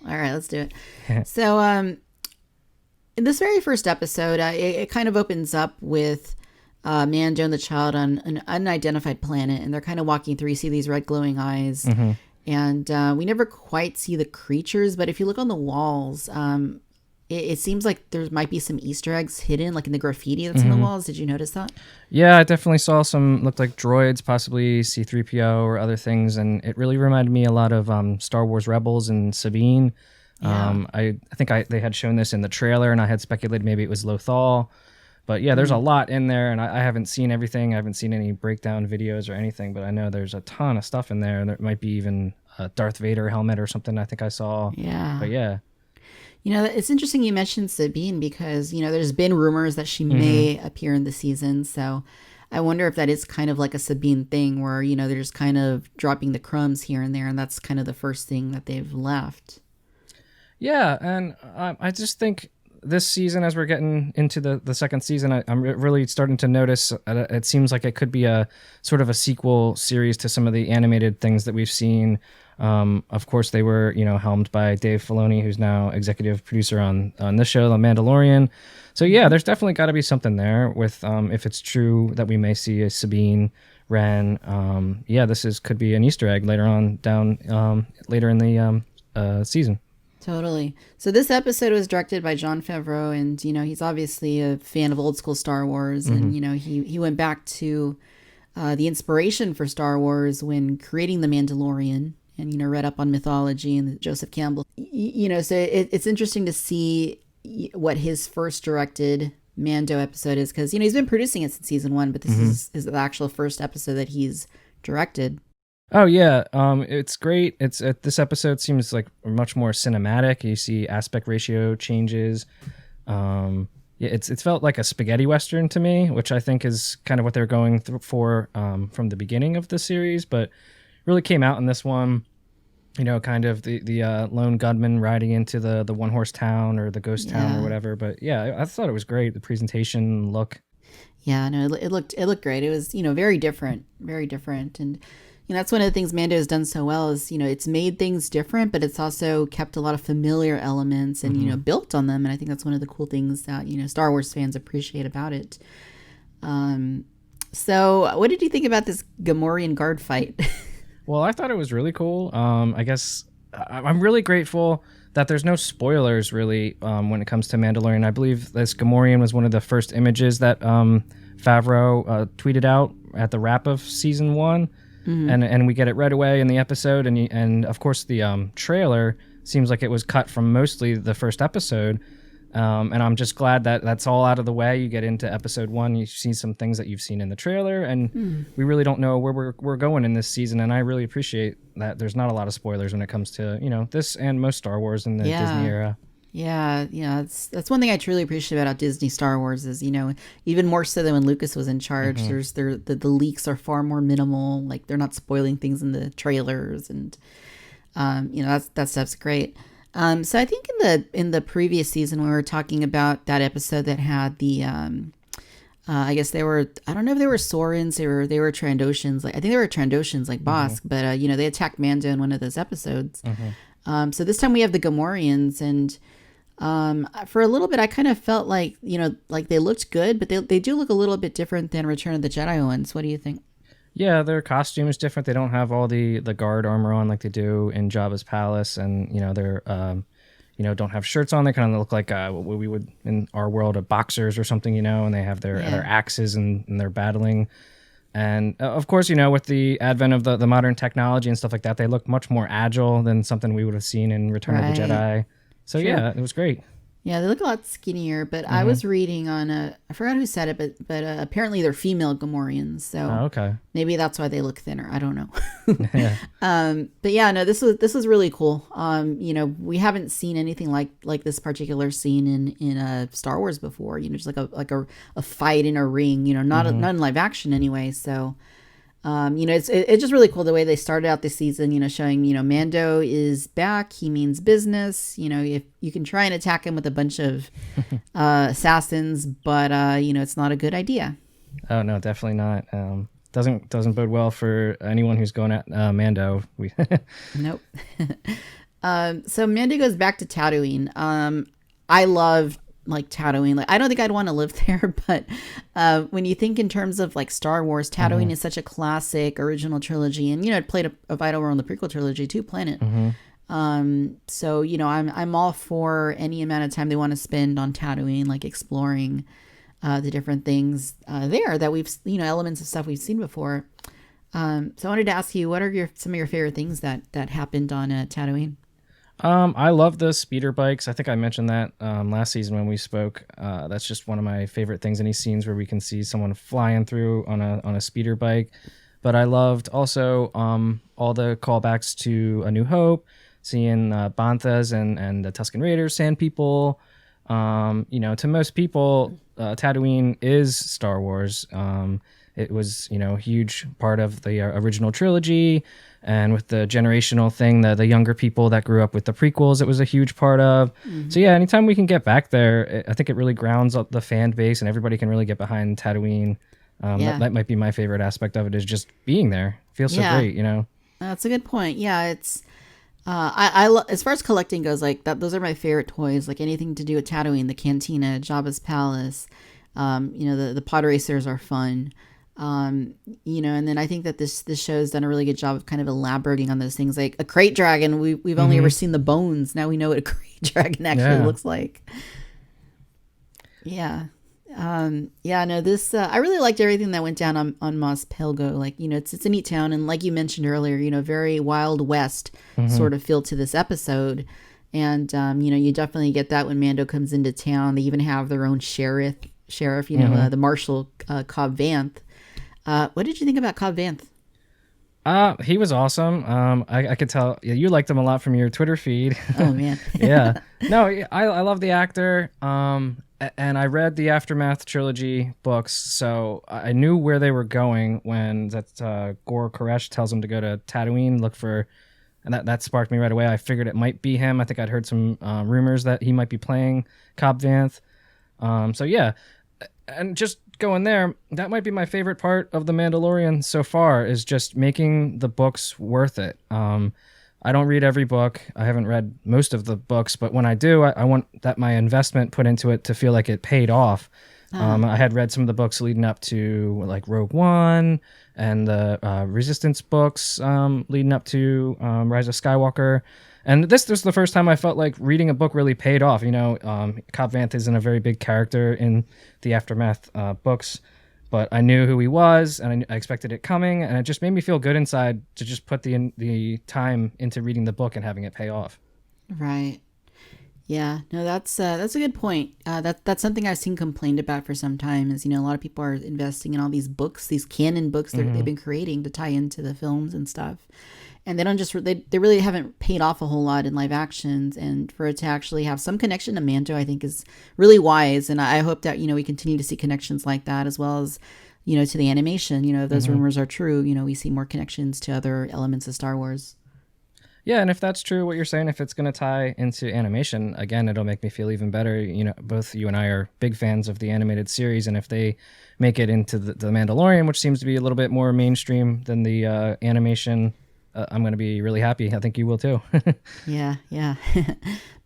All right, let's do it. So in this very first episode, it kind of opens up with Mando and the child on an unidentified planet, and they're kind of walking through. You see these red glowing eyes, and we never quite see the creatures, but if you look on the walls, it seems like there might be some Easter eggs hidden, like in the graffiti that's on the walls. Did you notice that? Yeah, I definitely saw some, looked like droids, possibly C-3PO or other things, and it really reminded me a lot of Star Wars Rebels and Sabine. Yeah. I think they had shown this in the trailer, and I had speculated maybe it was Lothal. But yeah, there's a lot in there, and I haven't seen everything. I haven't seen any breakdown videos or anything, but I know there's a ton of stuff in there, and there might be even a Darth Vader helmet or something I think I saw. Yeah. But yeah. It's interesting you mentioned Sabine because, there's been rumors that she may appear in the season. So I wonder if that is kind of like a Sabine thing where, they're just kind of dropping the crumbs here and there. And that's kind of the first thing that they've left. Yeah. And I just think this season, as we're getting into the second season, I'm really starting to notice it seems like it could be a sort of a sequel series to some of the animated things that we've seen. Of course, they were, helmed by Dave Filoni, who's now executive producer on this show, The Mandalorian. So yeah, there's definitely got to be something there with, if it's true that we may see a Sabine Wren. Could be an Easter egg later on later in the season. Totally. So this episode was directed by Jon Favreau, and he's obviously a fan of old school Star Wars, and he went back to the inspiration for Star Wars when creating The Mandalorian. And, read up on mythology and Joseph Campbell. So it's interesting to see what his first directed Mando episode is. Because, he's been producing it since season 1, but this is the actual first episode that he's directed. Oh, yeah. It's great. This episode seems like much more cinematic. You see aspect ratio changes. It's felt like a spaghetti Western to me, which I think is kind of what they're going for from the beginning of the series. But really came out in this one. Kind of the lone gunman riding into the one horse town or the ghost town or whatever. But yeah, I thought it was great. The presentation, look. Yeah, no, it looked great. It was very different, and that's one of the things Mando has done so well is, it's made things different, but it's also kept a lot of familiar elements and, built on them. And I think that's one of the cool things that, Star Wars fans appreciate about it. So what did you think about this Gamorrean guard fight? Well, I thought it was really cool. I guess I'm really grateful that there's no spoilers really when it comes to Mandalorian. I believe this Gamorrean was one of the first images that Favreau tweeted out at the wrap of season 1. And we get it right away in the episode, and of course the trailer seems like it was cut from mostly the first episode, and I'm just glad that that's all out of the way. You get into episode 1, you see some things that you've seen in the trailer, and we really don't know where we're going in this season, and I really appreciate that there's not a lot of spoilers when it comes to this and most Star Wars in the Disney era. Yeah, that's one thing I truly appreciate about Disney Star Wars is, even more so than when Lucas was in charge, the leaks are far more minimal. Like, they're not spoiling things in the trailers, and that stuff's great. So I think in the previous season we were talking about that episode that had the I guess I don't know if they were Saurans, they were Trandoshans. Like, I think they were Trandoshans like Bosk, but they attacked Mando in one of those episodes. So this time we have the Gamorreans, and for a little bit I kind of felt like like they looked good, but they do look a little bit different than Return of the Jedi ones. What do you think? Yeah, their costume is different. They don't have all the guard armor on like they do in Jabba's palace, and they're don't have shirts on. They kind of look like what we would in our world of boxers or something, and they have their axes and they're battling. And of course, with the advent of the modern technology and stuff like that, they look much more agile than something we would have seen in Return of the Jedi. So yeah, it was great. Yeah, they look a lot skinnier, but I was reading on I forgot who said it, but apparently they're female Gamorreans, so okay, maybe that's why they look thinner. I don't know. Yeah. But yeah, no, this was really cool. We haven't seen anything like this particular scene in Star Wars before. Just like a fight in a ring. Not in live action anyway. So. It's just really cool the way they started out this season, showing, Mando is back. He means business. If you can try and attack him with a bunch of assassins, but, it's not a good idea. Oh, no, definitely not. Doesn't bode well for anyone who's going at Mando. Nope. So Mando goes back to Tatooine. I love Tatooine. Like, I don't think I'd want to live there, but when you think in terms of Star Wars, Tatooine is such a classic original trilogy, and it played a vital role in the prequel trilogy too, Planet. So I'm all for any amount of time they want to spend on Tatooine, exploring the different things there that we've elements of stuff we've seen before. So I wanted to ask you, what are some of your favorite things that happened on Tatooine? I love the speeder bikes. I think I mentioned that last season when we spoke. That's just one of my favorite things. Any scenes where we can see someone flying through on a speeder bike. But I loved also all the callbacks to A New Hope, seeing Banthas and the Tusken Raiders, Sand People. To most people, Tatooine is Star Wars. It was, a huge part of the original trilogy. And with the generational thing, the younger people that grew up with the prequels, it was a huge part of. So yeah, anytime we can get back there, I think it really grounds up the fan base and everybody can really get behind Tatooine. That might be my favorite aspect of it, is just being there. It feels so great, That's a good point. Yeah, it's as far as collecting goes, those are my favorite toys. Anything to do with Tatooine, the Cantina, Jabba's palace. The pod racers are fun. And then I think that this show's done a really good job of kind of elaborating on those things. Like a crate dragon, we've only ever seen the bones. Now we know what a crate dragon actually looks like. Yeah. This I really liked everything that went down on Mos Pelgo. It's a neat town, and like you mentioned earlier, very Wild West sort of feel to this episode. And you definitely get that when Mando comes into town. They even have their own sheriff, the Marshal Cobb Vanth. What did you think about Cobb Vanth? He was awesome. I could tell you liked him a lot from your Twitter feed. Oh man. Yeah. No, I love the actor. And I read the Aftermath trilogy books, so I knew where they were going when Gor Koresh tells him to go to Tatooine, look for, and that sparked me right away. I figured it might be him. I think I'd heard some rumors that he might be playing Cobb Vanth. So yeah, and just going there, that might be my favorite part of The Mandalorian so far, is just making the books worth it. I don't read every book. I haven't read most of the books, but when I do, I want that my investment put into it to feel like it paid off. I had read some of the books leading up to like Rogue One and the Resistance books leading up to Rise of Skywalker. And this was the first time I felt like reading a book really paid off. You know, Cobb Vanth isn't a very big character in the Aftermath books, but I knew who he was, and I expected it coming, and it just made me feel good inside to just put the time into reading the book and having it pay off. Right. Yeah. No, that's a good point. That's something I've seen complained about for some time. Is, you know, a lot of people are investing in all these books, these canon books that they've been creating to tie into the films and stuff. And they don't just they really haven't paid off a whole lot in live actions, and for it to actually have some connection to Mando, I think is really wise. And I hope that, you know, we continue to see connections like that, as well as, you know, to the animation. You know, if those rumors are true, you know, we see more connections to other elements of Star Wars. Yeah, and if that's true, what you're saying, if it's going to tie into animation, again, it'll make me feel even better. You know, both you and I are big fans of the animated series, and if they make it into the Mandalorian, which seems to be a little bit more mainstream than the animation, I'm going to be really happy. I think you will too. Yeah.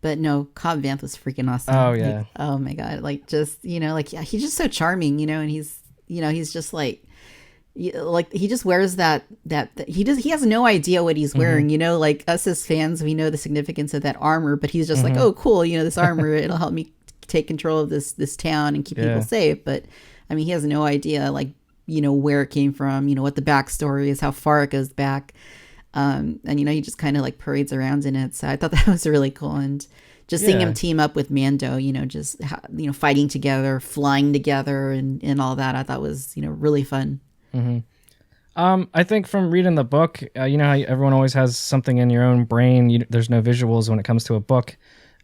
But no, Cobb Vanth was freaking awesome. Oh, yeah. Like, oh my God. Like, just, you know, like, yeah, he's just so charming, you know, and he's, you know, he's just like he just wears that he has no idea what he's wearing, you know, like us as fans, we know the significance of that armor, but he's just like, oh, cool. You know, this armor, it'll help me take control of this town and keep people safe. But I mean, he has no idea, like, you know, where it came from, you know, what the backstory is, how far it goes back. And, you know, he just kind of like parades around in it. So I thought that was really cool. And just seeing him team up with Mando, you know, just, you know, fighting together, flying together and all that, I thought was, you know, really fun. I think from reading the book, you know how everyone always has something in your own brain. There's no visuals when it comes to a book.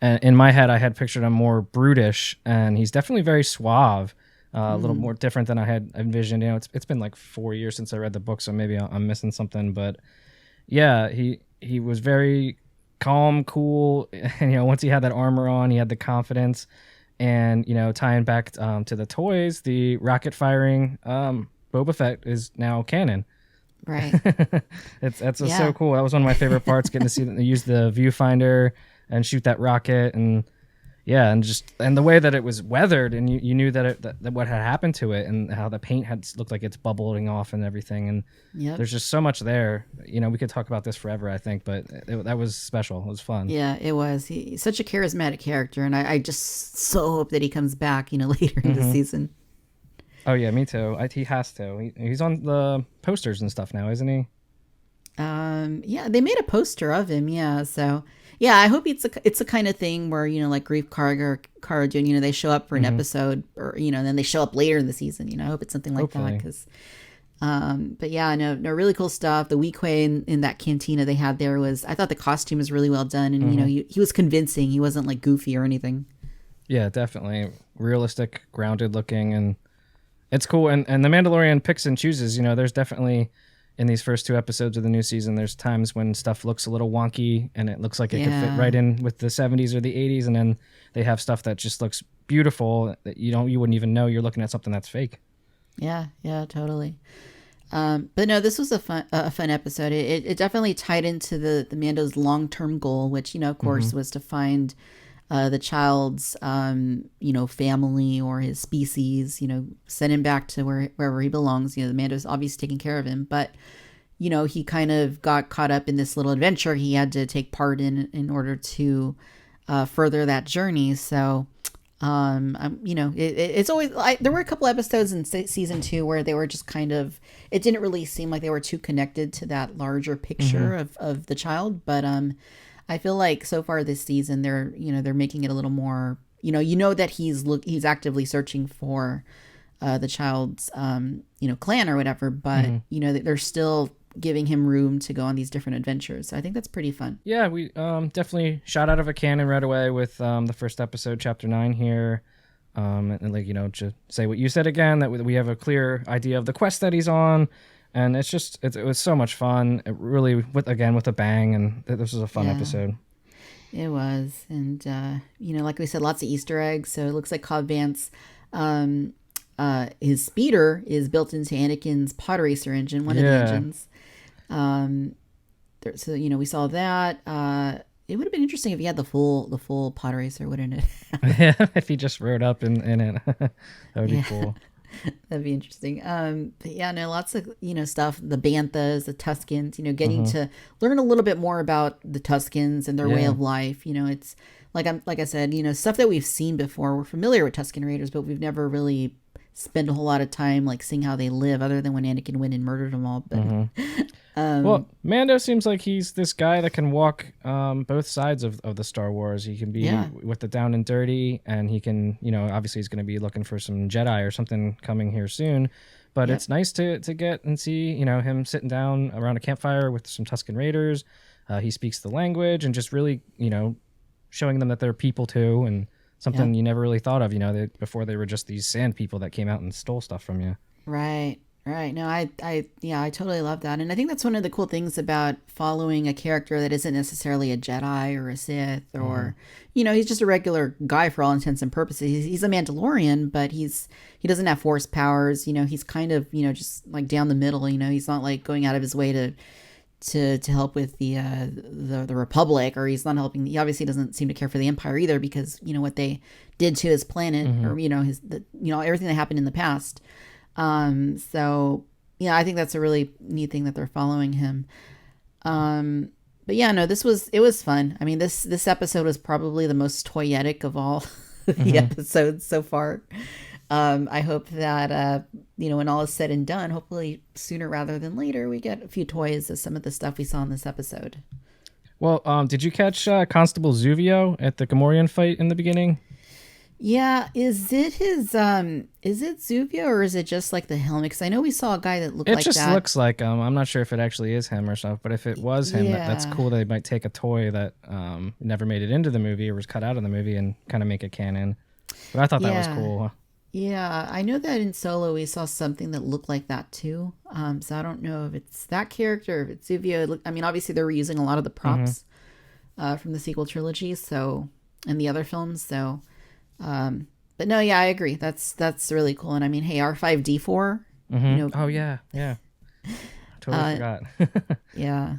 In my head, I had pictured him more brutish, and he's definitely very suave. A little more different than I had envisioned. You know, it's been like 4 years since I read the book, so maybe I'm missing something, but yeah, he was very calm, cool, and, you know, once he had that armor on, he had the confidence. And, you know, tying back to the toys, the rocket firing Boba Fett is now canon. Right. That's so cool. That was one of my favorite parts, getting to see them use the viewfinder and shoot that rocket, and and the way that it was weathered, and you knew that what had happened to it, and how the paint had looked like it's bubbling off and everything, and there's just so much there. You know, we could talk about this forever, I think, but that was special. It was fun. Yeah, it was. He's such a charismatic character, and I just so hope that he comes back, you know, later in the season. Oh yeah, me too. He has to. He's on the posters and stuff now, isn't he? Yeah, they made a poster of him. Yeah, so yeah, I hope it's the kind of thing where, you know, like Grief Karga or Cara Dune, you know, they show up for an episode, or, you know, and then they show up later in the season. You know, I hope it's something like that, because. But yeah, no, really cool stuff. The Weequay in that cantina they had there I thought the costume was really well done, and you know, he was convincing. He wasn't like goofy or anything. Yeah, definitely realistic, grounded looking, and it's cool. And the Mandalorian picks and chooses. You know, there's definitely, in these first 2 episodes of the new season, there's times when stuff looks a little wonky and it looks like it could fit right in with the 70s or the 80s, and then they have stuff that just looks beautiful that you wouldn't even know you're looking at something that's fake. Yeah, totally. But no, this was a fun episode. It definitely tied into the Mando's long-term goal, which, you know, of course, was to find the child's, you know, family or his species, you know, send him back to wherever he belongs. You know, the Mando's obviously taking care of him, but, you know, he kind of got caught up in this little adventure he had to take part in order to further that journey. So, you know, it's always, there were a couple episodes in season 2 where they were just kind of, it didn't really seem like they were too connected to that larger picture of the child. But, I feel like so far this season, they're making it a little more, you know that he's actively searching for, the child's, you know, clan or whatever, but you know, they're still giving him room to go on these different adventures. So I think that's pretty fun. Yeah, we definitely shot out of a cannon right away with the first episode, chapter 9 here. And like, you know, to say what you said again, that we have a clear idea of the quest that he's on. And it's just, it was so much fun. It really, with a bang, and this was a fun episode. It was. And, you know, like we said, lots of Easter eggs. So it looks like Cobb Vanth, his speeder is built into Anakin's pod racer engine, one of the engines. So we saw that. It would have been interesting if he had the full pod racer, wouldn't it? Yeah, if he just rode up in it, that would be cool. That'd be interesting. But yeah, no, lots of stuff. The Banthas, the Tuskens. Getting to learn a little bit more about the Tuskens and their way of life. It's like I said, stuff that we've seen before. We're familiar with Tusken Raiders, but we've never really spent a whole lot of time like seeing how they live, other than when Anakin went and murdered them all. But well, Mando seems like he's this guy that can walk both sides of the Star Wars. He can be with the down and dirty, and he can, obviously he's going to be looking for some Jedi or something coming here soon. But it's nice to get and see, him sitting down around a campfire with some Tusken Raiders. He speaks the language and just really, showing them that they're people too, and something you never really thought of, before they were just these sand people that came out and stole stuff from you. Right. No, I totally love that. And I think that's one of the cool things about following a character that isn't necessarily a Jedi or a Sith or, he's just a regular guy for all intents and purposes. He's a Mandalorian, but he doesn't have force powers. He's kind of, just like down the middle, he's not like going out of his way to help with the Republic, or he's not helping. He obviously doesn't seem to care for the Empire either, because, what they did to his planet or, everything that happened in the past. So yeah, I think that's a really neat thing that they're following him. But yeah, no, it was fun. I mean, this episode was probably the most toyetic of all the episodes so far. I hope that, when all is said and done, hopefully sooner rather than later, we get a few toys of some of the stuff we saw in this episode. Well, did you catch Constable Zuvio at the Gamorrean fight in the beginning? Yeah, is it Zuvio, or is it just like the helmet? Because I know we saw a guy that looked like that. It just looks like him. I'm not sure if it actually is him or stuff, but if it was him, that's cool. They might take a toy that never made it into the movie or was cut out of the movie and kind of make it canon. But I thought that was cool. Yeah, I know that in Solo we saw something that looked like that too. So I don't know if it's that character, or if it's Zuvio. Obviously they were using a lot of the props from the sequel trilogy, and the other films. So. But no, yeah, I agree. That's really cool. And I mean, hey, R5D4. Oh yeah. Totally forgot. Yeah.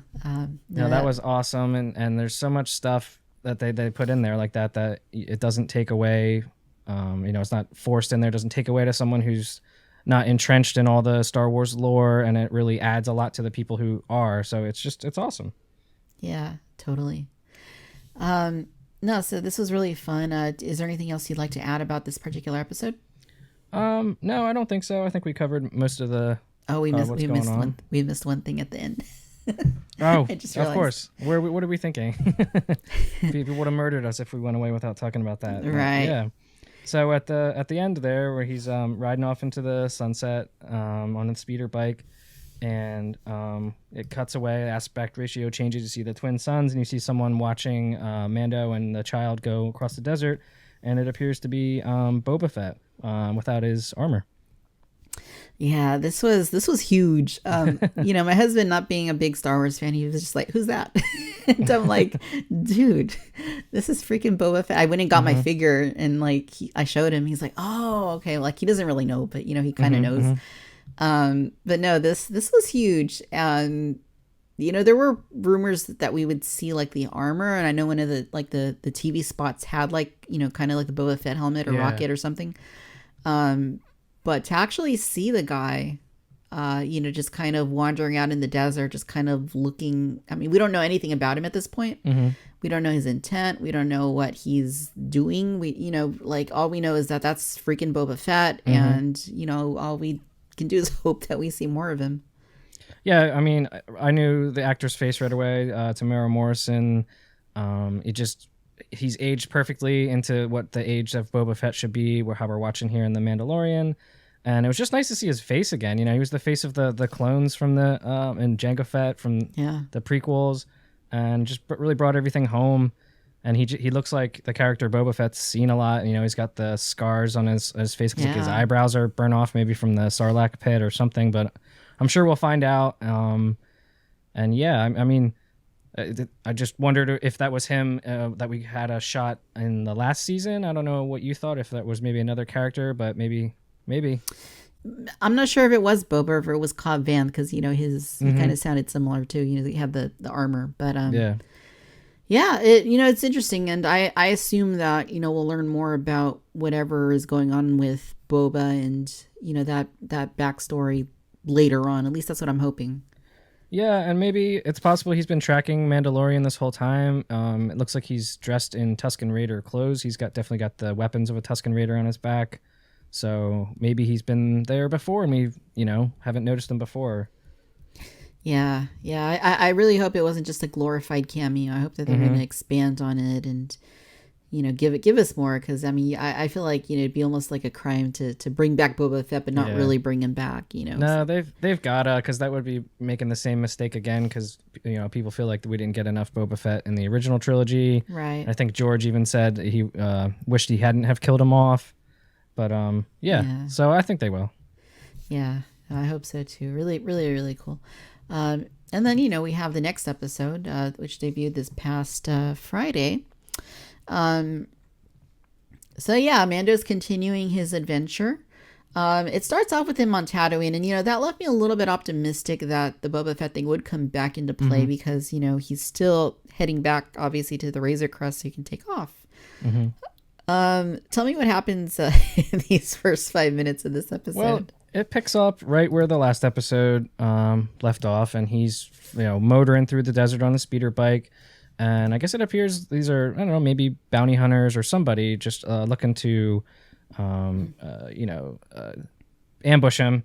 No, that was awesome. And there's so much stuff that they put in there like that it doesn't take away. It's not forced in there. It doesn't take away to someone who's not entrenched in all the Star Wars lore, and it really adds a lot to the people who are. So it's awesome. Yeah, totally. No, so this was really fun. Is there anything else you'd like to add about this particular episode? No, I don't think so. I think we covered most of the. Oh, we missed one thing at the end. Oh, of course. What are we thinking? People would have murdered us if we went away without talking about that. Right. Yeah. So at the end there, where he's riding off into the sunset on a speeder bike, and it cuts away, aspect ratio changes, you see the twin suns, and you see someone watching Mando and the child go across the desert, and it appears to be Boba Fett without his armor. Yeah, this was huge. My husband, not being a big Star Wars fan, he was just like, "Who's that?" And I'm like, "Dude, this is freaking Boba Fett." I went and got my figure, and I showed him. He's like, "Oh, okay." Like, he doesn't really know, but he kind of knows. But no, this was huge. And there were rumors that we would see like the armor, and I know one of the the TV spots had kind of like the Boba Fett helmet or rocket or something. But to actually see the guy, just kind of wandering out in the desert, just kind of looking. I mean, we don't know anything about him at this point. We don't know his intent. We don't know what he's doing. All we know is that that's freaking Boba Fett, and all we can do is hope that we see more of him. Yeah, I mean, I knew the actor's face right away, Tamara Morrison. He's aged perfectly into what the age of Boba Fett should be, how we're watching here in The Mandalorian. And it was just nice to see his face again. He was the face of the clones from the and Jango Fett from the prequels, and just really brought everything home. And he looks like the character Boba Fett's seen a lot. He's got the scars on his face because his eyebrows are burnt off, maybe from the Sarlacc pit or something. But I'm sure we'll find out. And yeah, I mean, I just wondered if that was him that we had a shot in the last season. I don't know what you thought, if that was maybe another character, but maybe maybe. I'm not sure if it was Boba or if it was Cad Bane, because, you know, his he kind of sounded similar too. You know, he had the armor, but yeah, you know, it's interesting, and I assume that, you know, we'll learn more about whatever is going on with Boba and, you know, that backstory later on. At least that's what I'm hoping. Yeah, and maybe it's possible he's been tracking Mandalorian this whole time. It looks like he's dressed in Tusken Raider clothes. He's definitely got the weapons of a Tusken Raider on his back. So maybe he's been there before and we, you know, haven't noticed him before. Yeah. I really hope it wasn't just a glorified cameo. I hope that they're going to expand on it and, you know, give us more. Because, I mean, I feel like, you know, it'd be almost like a crime to bring back Boba Fett, but not really bring him back, you know. No, they've got to, because that would be making the same mistake again, because, you know, people feel like we didn't get enough Boba Fett in the original trilogy. Right. I think George even said he wished he hadn't have killed him off. But, yeah, so I think they will. Yeah, I hope so too. Really, really, really cool. And then, you know, we have the next episode, which debuted this past Friday. So yeah, Mando's continuing his adventure. It starts off with him on Tatooine, and, you know, that left me a little bit optimistic that the Boba Fett thing would come back into play because, you know, he's still heading back, obviously, to the Razor Crest so he can take off. Tell me what happens in these first 5 minutes of this episode. Well, it picks up right where the last episode left off, and he's, you know, motoring through the desert on the speeder bike. And I guess it appears these are, I don't know, maybe bounty hunters or somebody just looking to, you know, ambush him.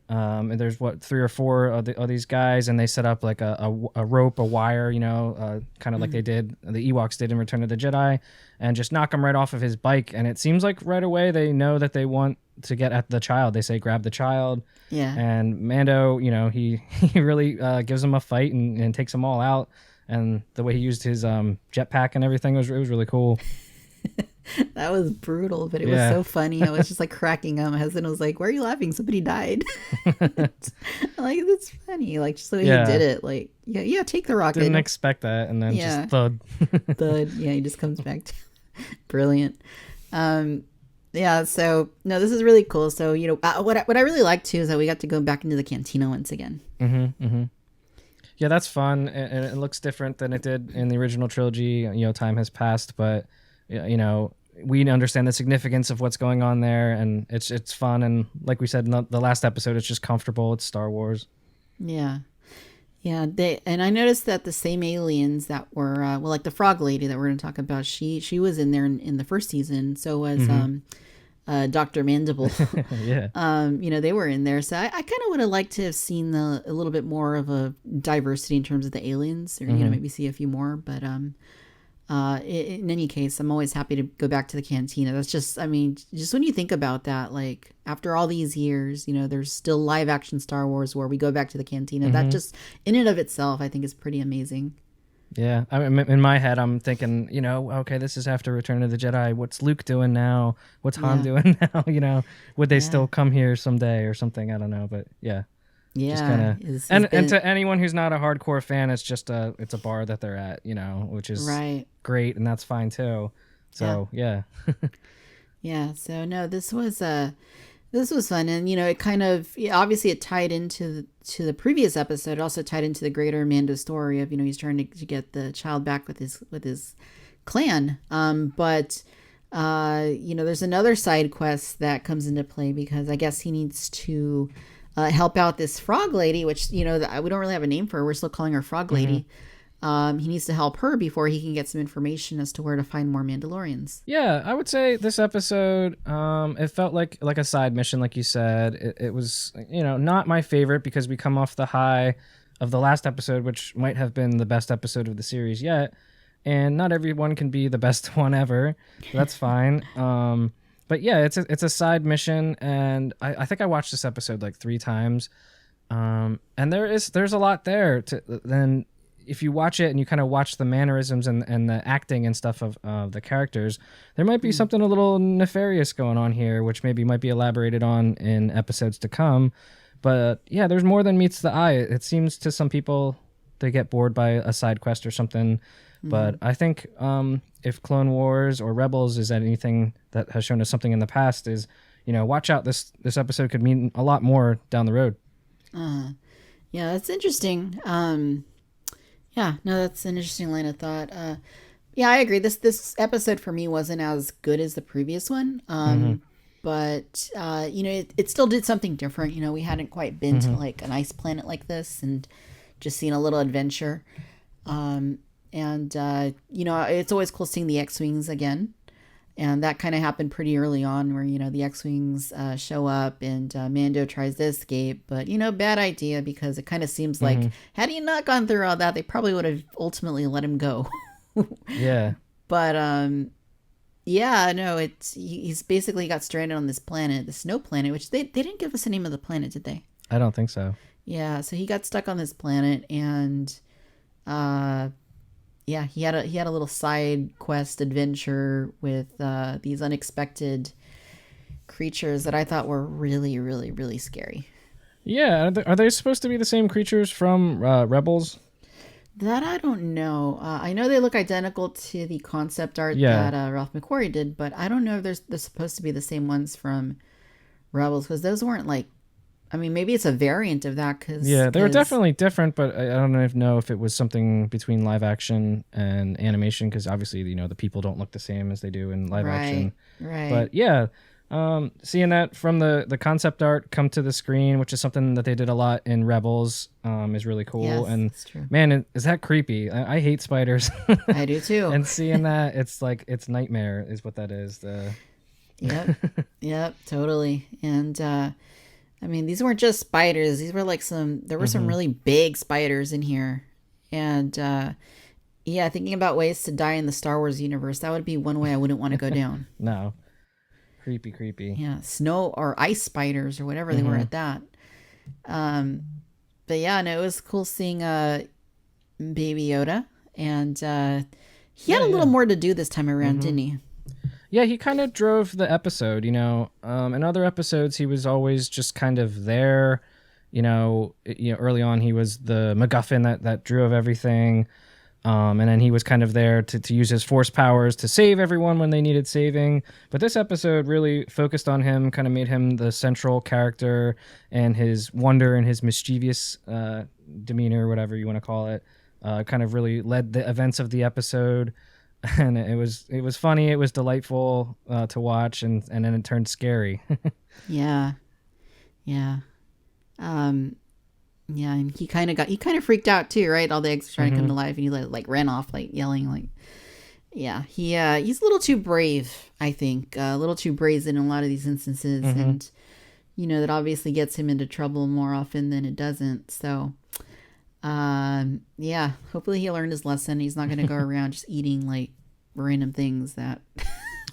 And there's 3 or 4 of these guys, and they set up like a rope, a wire, you know, kind of like the Ewoks did in Return of the Jedi, and just knock him right off of his bike. And it seems like right away they know that they want to get at the child. They say, grab the child. Yeah. And Mando, you know, he really gives them a fight and takes them all out. And the way he used his jetpack and everything was really cool. That was brutal, but it was so funny. I was just like cracking up. My husband was like, "Why are you laughing? Somebody died." Like, that's funny. Like, just the way he did it. Like, yeah, take the rocket. Didn't expect that, and then just thud. Thud. Yeah, he just comes back. Brilliant. Yeah. So no, this is really cool. So, you know, what I really like too is that we got to go back into the cantina once again. Yeah, that's fun, and it looks different than it did in the original trilogy. You know, time has passed, but, you know, we understand the significance of what's going on there, and it's fun. And like we said in the last episode, it's just comfortable. It's Star Wars. Yeah. And I noticed that the same aliens that were like the frog lady that we're going to talk about, she was in there in the first season. So was Dr. Mandible. Yeah. You know, they were in there. So I kind of would have liked to have seen a little bit more of a diversity in terms of the aliens, or, you know, maybe see a few more. But in any case, I'm always happy to go back to the cantina. That's just, I mean, just when you think about that, like after all these years, you know, there's still live action Star Wars where we go back to the cantina. That just in and of itself, I think is pretty amazing. Yeah, I mean, in my head, I'm thinking, you know, okay, this is after Return of the Jedi. What's Luke doing now? What's Han doing now? You know, would they still come here someday or something? I don't know, but yeah. Just kinda, and to anyone who's not a hardcore fan, it's just it's a bar that they're at, you know, which is great, and that's fine too. So yeah. So no, this was fun, and, you know, it kind of, obviously it tied into the previous episode. It also tied into the greater Mando story of, you know, he's trying to get the child back with his clan. But you know, there's another side quest that comes into play because I guess he needs to help out this frog lady, which, you know, we don't really have a name for her. We're still calling her Frog Lady. He needs to help her before he can get some information as to where to find more Mandalorians. Yeah, I would say this episode, it felt like a side mission, like you said. It was, you know, not my favorite because we come off the high of the last episode, which might have been the best episode of the series yet. And not everyone can be the best one ever. So that's fine. But yeah, it's a side mission, and I think I watched this episode like 3 times, and there's a lot there. Then if you watch it and you kind of watch the mannerisms and the acting and stuff of the characters, there might be something a little nefarious going on here, which maybe might be elaborated on in episodes to come. But yeah, there's more than meets the eye. It seems to some people they get bored by a side quest or something. But I think if Clone Wars or Rebels is anything that has shown us something in the past is, watch out. This episode could mean a lot more down the road. Yeah, that's interesting. Yeah, no, that's an interesting line of thought. Yeah, I agree. This episode for me wasn't as good as the previous one. But it still did something different. We hadn't quite been to like an ice planet like this and just seen a little adventure. It's always cool seeing the X-Wings again. And that kind of happened pretty early on where, the X-Wings show up and Mando tries to escape. But, bad idea because it kind of seems like had he not gone through all that, they probably would have ultimately let him go. Yeah. But, yeah, no, he's basically got stranded on this planet, the snow planet, which they didn't give us the name of the planet, did they? I don't think so. Yeah, so he got stuck on this planet and... yeah, he had a little side quest adventure with these unexpected creatures that I thought were really, really, really scary. Yeah, are they supposed to be the same creatures from Rebels? That I don't know. I know they look identical to the concept art that Ralph McQuarrie did, but I don't know if they're supposed to be the same ones from Rebels because those weren't like. I mean, maybe it's a variant of that. They were definitely different, but I don't know if it was something between live action and animation, because obviously, the people don't look the same as they do in live action. Right. But yeah, seeing that from the concept art come to the screen, which is something that they did a lot in Rebels, is really cool. Yes, and that's true. Man, is that creepy? I hate spiders. I do too. And seeing that, it's nightmare is what that is. Yep, totally. And I mean, these weren't just spiders. These were like there were some really big spiders in here. And thinking about ways to die in the Star Wars universe, that would be one way I wouldn't want to go down. No. Creepy. Yeah, snow or ice spiders or whatever they were at that. But yeah, no, it was cool seeing Baby Yoda. And he had a little more to do this time around, didn't he? Yeah, he kind of drove the episode, in other episodes, he was always just kind of there, early on, he was the MacGuffin that drove everything. And then he was kind of there to use his force powers to save everyone when they needed saving. But this episode really focused on him, kind of made him the central character, and his wonder and his mischievous demeanor, whatever you want to call it, kind of really led the events of the episode. And it was funny. It was delightful to watch, and then it turned scary. Yeah. And he kind of freaked out too, right? All the eggs trying to come to life, and he like ran off, like yelling, like, yeah. He's a little too brave, I think, a little too brazen in a lot of these instances, and that obviously gets him into trouble more often than it doesn't. So. Hopefully he learned his lesson. He's not going to go around just eating like random things that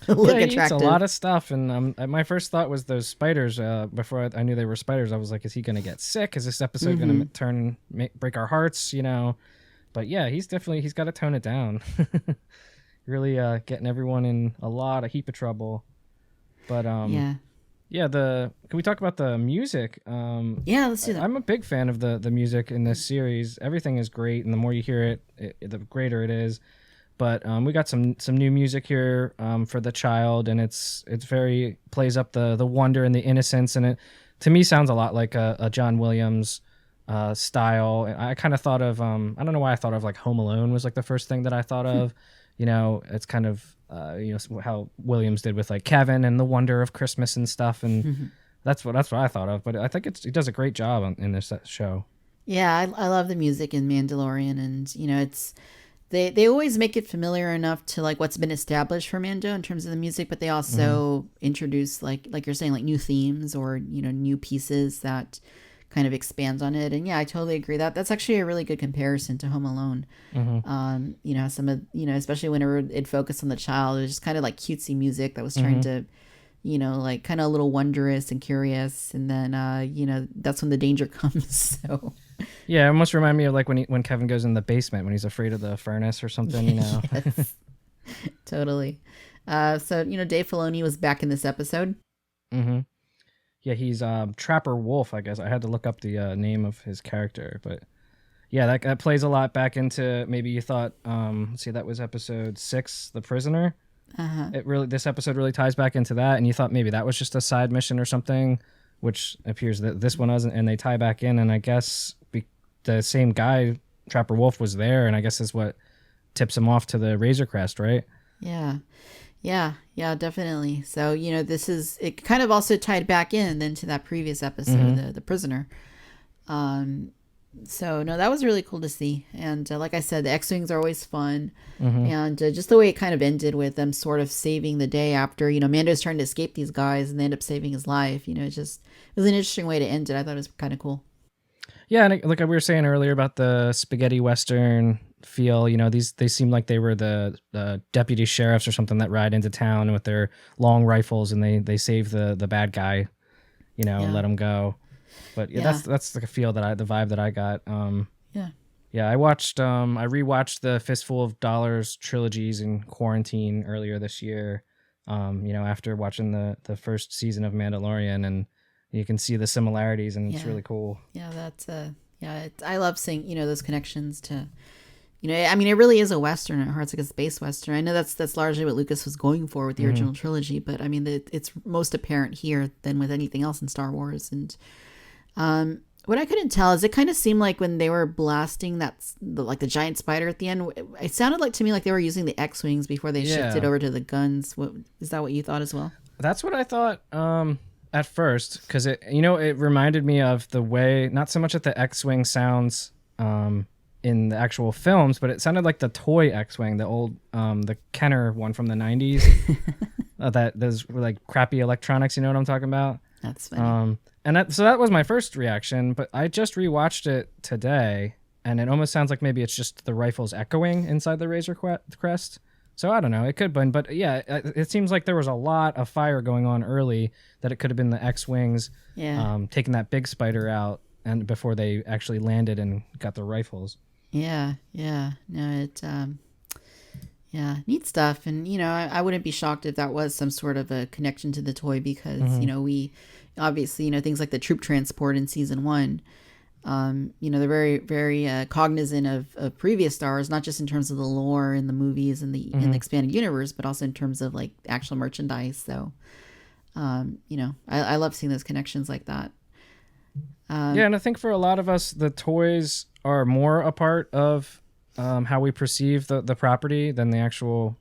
look he attractive. Eats a lot of stuff, and my first thought was those spiders. Before I knew they were spiders, I was like, "Is he going to get sick? Is this episode going to break our hearts?" But yeah, he's got to tone it down. Really getting everyone in a heap of trouble. But Yeah, can we talk about the music? Yeah, let's do that. I'm a big fan of the music in this series. Everything is great, and the more you hear it, the greater it is. But we got some new music here for the child, and it's very plays up the wonder and the innocence, and it to me sounds a lot like a John Williams style. I kind of thought of I don't know why I thought of like Home Alone was like the first thing that I thought of. It's kind of how Williams did with like Kevin and the wonder of Christmas and stuff, and that's what I thought of. But I think he does a great job in this show. Yeah, I love the music in Mandalorian, and it's they always make it familiar enough to like what's been established for Mando in terms of the music, but they also introduce like you're saying, like new themes or new pieces that kind of expands on it. And yeah, I totally agree that's actually a really good comparison to Home Alone. Some of especially whenever it focused on the child, it was just kind of like cutesy music that was trying to like kind of a little wondrous and curious, and then that's when the danger comes. So yeah, it almost remind me of like when Kevin goes in the basement when he's afraid of the furnace or something. Yes, totally. So Dave Filoni was back in this episode. Yeah, he's Trapper Wolf, I guess. I had to look up the name of his character, but yeah, that plays a lot back into maybe you thought. Let's see, that was episode 6, The Prisoner. This episode really ties back into that, and you thought maybe that was just a side mission or something, which appears that this one wasn't, and they tie back in, and I guess the same guy, Trapper Wolf, was there, and I guess is what tips him off to the Razor Crest, right? Yeah, definitely. So, it kind of also tied back in then to that previous episode, the prisoner. So no, that was really cool to see. And like I said, the X-Wings are always fun. And just the way it kind of ended with them sort of saving the day after, Mando's trying to escape these guys and they end up saving his life. It was an interesting way to end it. I thought it was kind of cool. Yeah, and like we were saying earlier about the spaghetti western feel, they seem like they were the deputy sheriffs or something that ride into town with their long rifles and they save the bad guy, and let him go. But that's like a feel that the vibe that I got. I watched I rewatched the Fistful of Dollars trilogies in quarantine earlier this year. After watching the first season of Mandalorian, and you can see the similarities, and it's really cool. Yeah, that's I love seeing those connections to, I mean, it really is a Western at heart. It's like a space Western. I know that's largely what Lucas was going for with the original trilogy, but I mean, it's most apparent here than with anything else in Star Wars. And what I couldn't tell is it kind of seemed like when they were blasting the giant spider at the end, it sounded like to me like they were using the X-Wings before they shifted over to the guns. Is that what you thought as well? That's what I thought at first, because it reminded me of the way, not so much that the X-Wing sounds in the actual films, but it sounded like the toy X-Wing, the old the Kenner one from the 90s. That those were like crappy electronics, you know what I'm talking about? That's funny. So that was my first reaction, but I just rewatched it today, and it almost sounds like maybe it's just the rifles echoing inside the Razor Crest. So I don't know, it could have been, but yeah, it seems like there was a lot of fire going on early, that it could have been the X-Wings taking that big spider out, and before they actually landed and got the rifles. No, neat stuff. And I wouldn't be shocked if that was some sort of a connection to the toy, because we obviously things like the troop transport in season 1, they're very, very cognizant of previous Star Wars, not just in terms of the lore and the movies and the expanded universe, but also in terms of like actual merchandise. So I love seeing those connections like that. And I think for a lot of us, the toys are more a part of how we perceive the property than the actual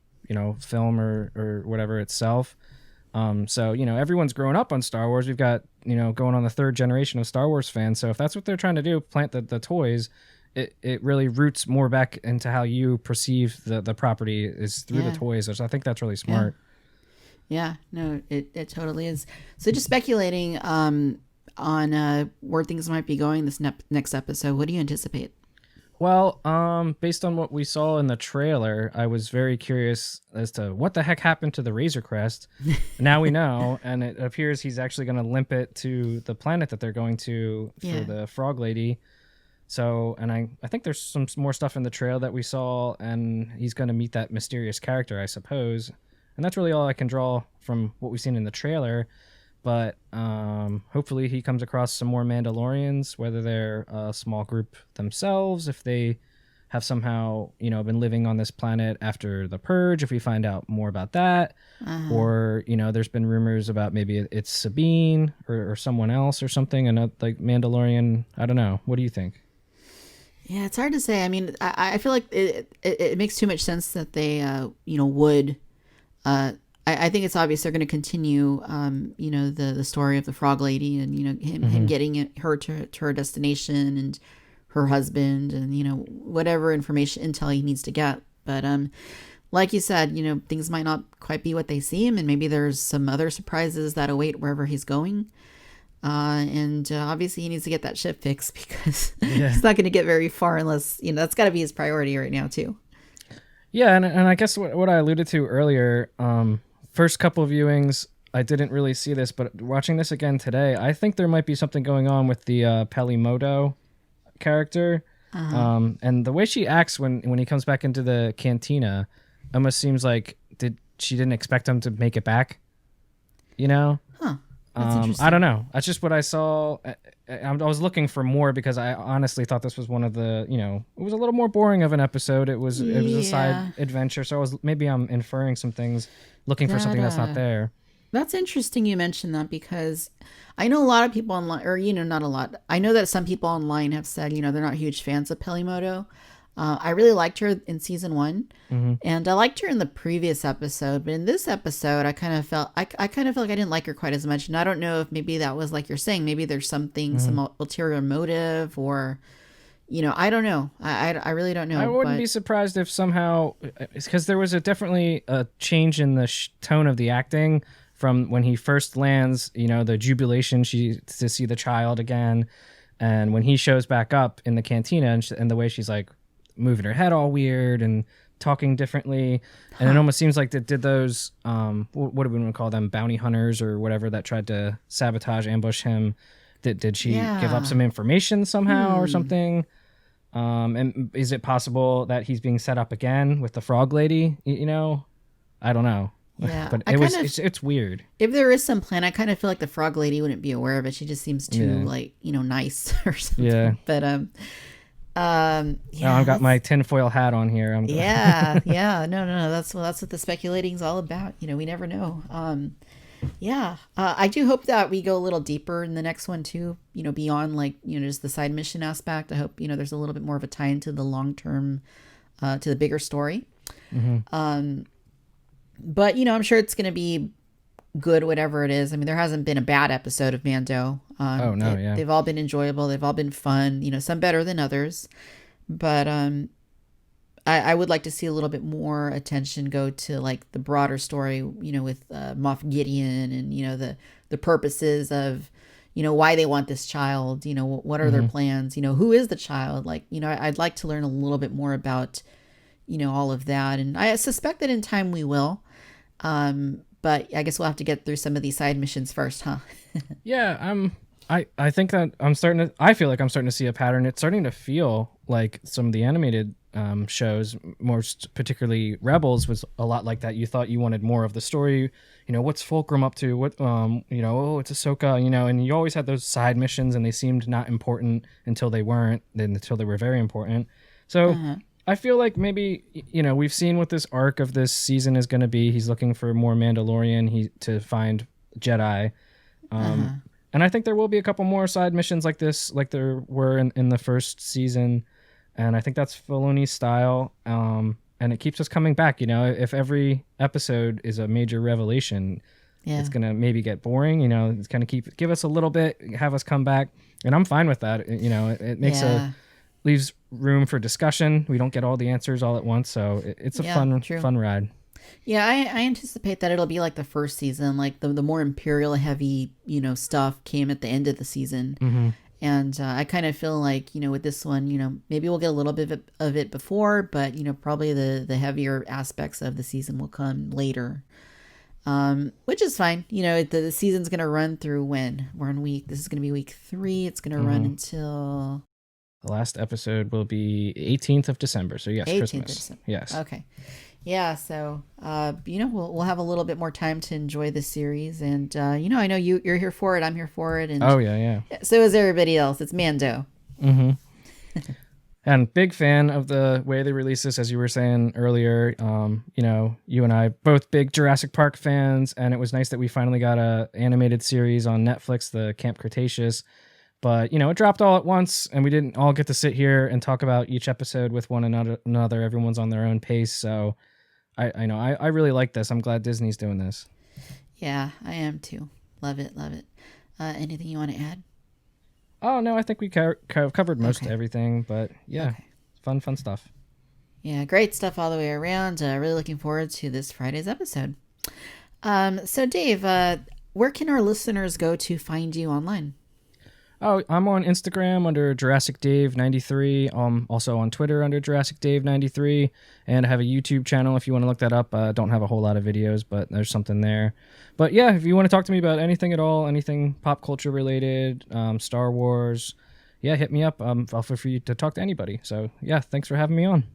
film or whatever itself. So everyone's growing up on Star Wars. We've got going on the 3rd generation of Star Wars fans. So if that's what they're trying to do, plant the toys, it really roots more back into how you perceive the property is through the toys, which I think that's really smart. Yeah, no, it totally is. So just speculating on where things might be going this next episode, what do you anticipate? Well, based on what we saw in the trailer, I was very curious as to what the heck happened to the Razor Crest. Now we know, and it appears he's actually going to limp it to the planet that they're going to for the Frog Lady. So, and I think there's some more stuff in the trail that we saw, and he's going to meet that mysterious character, I suppose. And that's really all I can draw from what we've seen in the trailer. But hopefully he comes across some more Mandalorians, whether they're a small group themselves, if they have somehow, been living on this planet after the Purge, if we find out more about that. Or, there's been rumors about maybe it's Sabine or someone else or something, another like Mandalorian. I don't know. What do you think? Yeah, it's hard to say. I mean, I feel like it makes too much sense that they, would... I think it's obvious they're going to continue, the story of the Frog Lady and, him getting her to her destination and her husband and, whatever intel he needs to get. But like you said, things might not quite be what they seem, and maybe there's some other surprises that await wherever he's going. And obviously he needs to get that ship fixed, because he's not going to get very far unless, that's got to be his priority right now too. Yeah, and I guess what I alluded to earlier, first couple of viewings, I didn't really see this, but watching this again today, I think there might be something going on with the Pelimoto character. And the way she acts when he comes back into the cantina almost seems like she didn't expect him to make it back. Huh. That's interesting. I don't know. That's just what I saw. I was looking for more because I honestly thought this was one of the, it was a little more boring of an episode. It was a side adventure, so I'm inferring some things, looking for something that's not there. That's interesting you mentioned that, because I know a lot of people online, or not a lot. I know that some people online have said, they're not huge fans of Pelimoto. I really liked her in season 1, and I liked her in the previous episode. But in this episode, I kind of felt like I didn't like her quite as much. And I don't know if maybe that was like you're saying, maybe there's something, some ulterior motive, or I don't know. I really don't know. I wouldn't be surprised if somehow, because there was definitely a change in the tone of the acting from when he first lands. The jubilation to see the child again, and when he shows back up in the cantina, and the way she's like moving her head all weird and talking differently, and it almost seems like did those what do we want to call them, bounty hunters or whatever, that tried to ambush him, did she give up some information somehow or something? And is it possible that he's being set up again with the frog lady? I don't know. Yeah, but it's weird. If there is some plan, I kind of feel like the frog lady wouldn't be aware of it. She just seems too nice or something. Yeah. But I've got my tinfoil hat on here. No, that's what the speculating is all about. We never know. I do hope that we go a little deeper in the next one too, beyond just the side mission aspect. I hope there's a little bit more of a tie into the long term, to the bigger story. But I'm sure it's going to be good, whatever it is. I mean, there hasn't been a bad episode of Mando. They've all been enjoyable. They've all been fun. Some better than others. But I would like to see a little bit more attention go to like the broader story. With Moff Gideon and the purposes of why they want this child. What are their plans? Who is the child? I'd like to learn a little bit more about all of that, and I suspect that in time we will. But I guess we'll have to get through some of these side missions first, huh? Yeah, I think that I feel like I'm starting to see a pattern. It's starting to feel like some of the animated shows, most particularly Rebels, was a lot like that. You thought you wanted more of the story. What's Fulcrum up to? What it's Ahsoka. And you always had those side missions, and they seemed not important until they weren't. Then until they were very important. So. I feel like maybe, we've seen what this arc of this season is going to be. He's looking for more Mandalorian to find Jedi. And I think there will be a couple more side missions like this, like there were in the first season. And I think that's Filoni's style. And it keeps us coming back. If every episode is a major revelation, it's going to maybe get boring. It's going to give us a little bit, have us come back. And I'm fine with that. It makes leaves room for discussion. We don't get all the answers all at once, so it's a fun ride. Yeah, I anticipate that it'll be like the first season, like the more Imperial heavy stuff came at the end of the season. And I kind of feel like with this one, maybe we'll get a little bit of it before, but probably the heavier aspects of the season will come later, which is fine. The season's gonna run through when we're in this is gonna be week 3. It's gonna run until the last episode will be 18th of December. So yes, 18th Christmas. December. Yes. Okay. Yeah. So, we'll have a little bit more time to enjoy the series, and I know you're here for it. I'm here for it. And oh yeah. So is everybody else. It's Mando. And big fan of the way they release this, as you were saying earlier. You and I both big Jurassic Park fans, and it was nice that we finally got a animated series on Netflix, the Camp Cretaceous. But, it dropped all at once, and we didn't all get to sit here and talk about each episode with one another. Everyone's on their own pace. So I really like this. I'm glad Disney's doing this. Yeah, I am too. Love it. Anything you want to add? Oh, no, I think we covered most everything. But, yeah, fun stuff. Yeah, great stuff all the way around. Really looking forward to this Friday's episode. So, Dave, where can our listeners go to find you online? Oh, I'm on Instagram under Jurassic Dave 93. Also on Twitter under Jurassic Dave 93, and I have a YouTube channel if you want to look that up. Don't have a whole lot of videos, but there's something there. But yeah, if you want to talk to me about anything at all, anything pop culture related, Star Wars, hit me up. I'll feel free to talk to anybody. So yeah, thanks for having me on.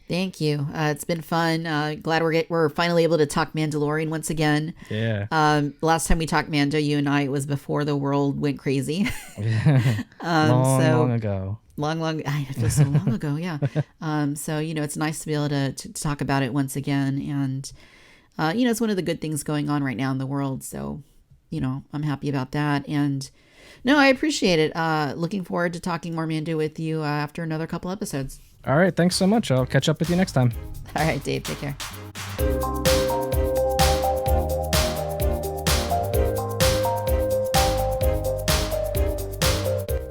Thank you. It's been fun. Glad we're finally able to talk Mandalorian once again. Yeah. Last time we talked Mando, you and I, it was before the world went crazy. Long ago. It feels so long ago. Yeah. So, it's nice to be able to talk about it once again. And, it's one of the good things going on right now in the world. So, I'm happy about that. And no, I appreciate it. Looking forward to talking more Mando with you after another couple episodes. All right. Thanks so much. I'll catch up with you next time. All right, Dave. Take care.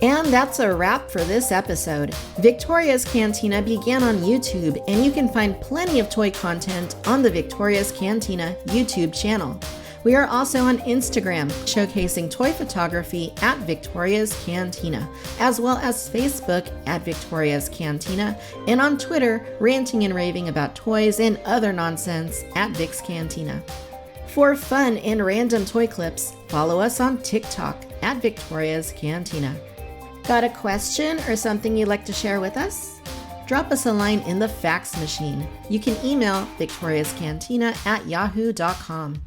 And that's a wrap for this episode. Victoria's Cantina began on YouTube, and you can find plenty of toy content on the Victoria's Cantina YouTube channel. We are also on Instagram, showcasing toy photography at Victoria's Cantina, as well as Facebook at Victoria's Cantina, and on Twitter, ranting and raving about toys and other nonsense at Vic's Cantina. For fun and random toy clips, follow us on TikTok at Victoria's Cantina. Got a question or something you'd like to share with us? Drop us a line in the fax machine. You can email victoriascantina@yahoo.com.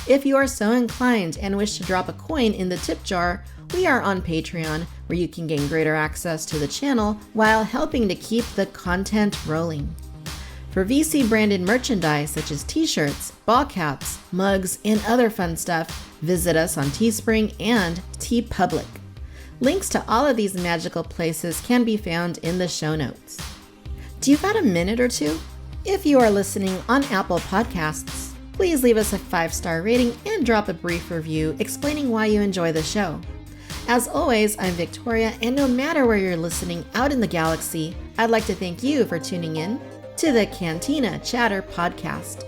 If you are so inclined and wish to drop a coin in the tip jar, we are on Patreon, where you can gain greater access to the channel while helping to keep the content rolling. For VC branded merchandise such as t-shirts, ball caps, mugs, and other fun stuff, visit us on Teespring and TeePublic. Links to all of these magical places can be found in the show notes. Do you got a minute or two? If you are listening on Apple Podcasts, please leave us a 5-star rating and drop a brief review explaining why you enjoy the show. As always, I'm Victoria, and no matter where you're listening out in the galaxy, I'd like to thank you for tuning in to the Cantina Chatter Podcast.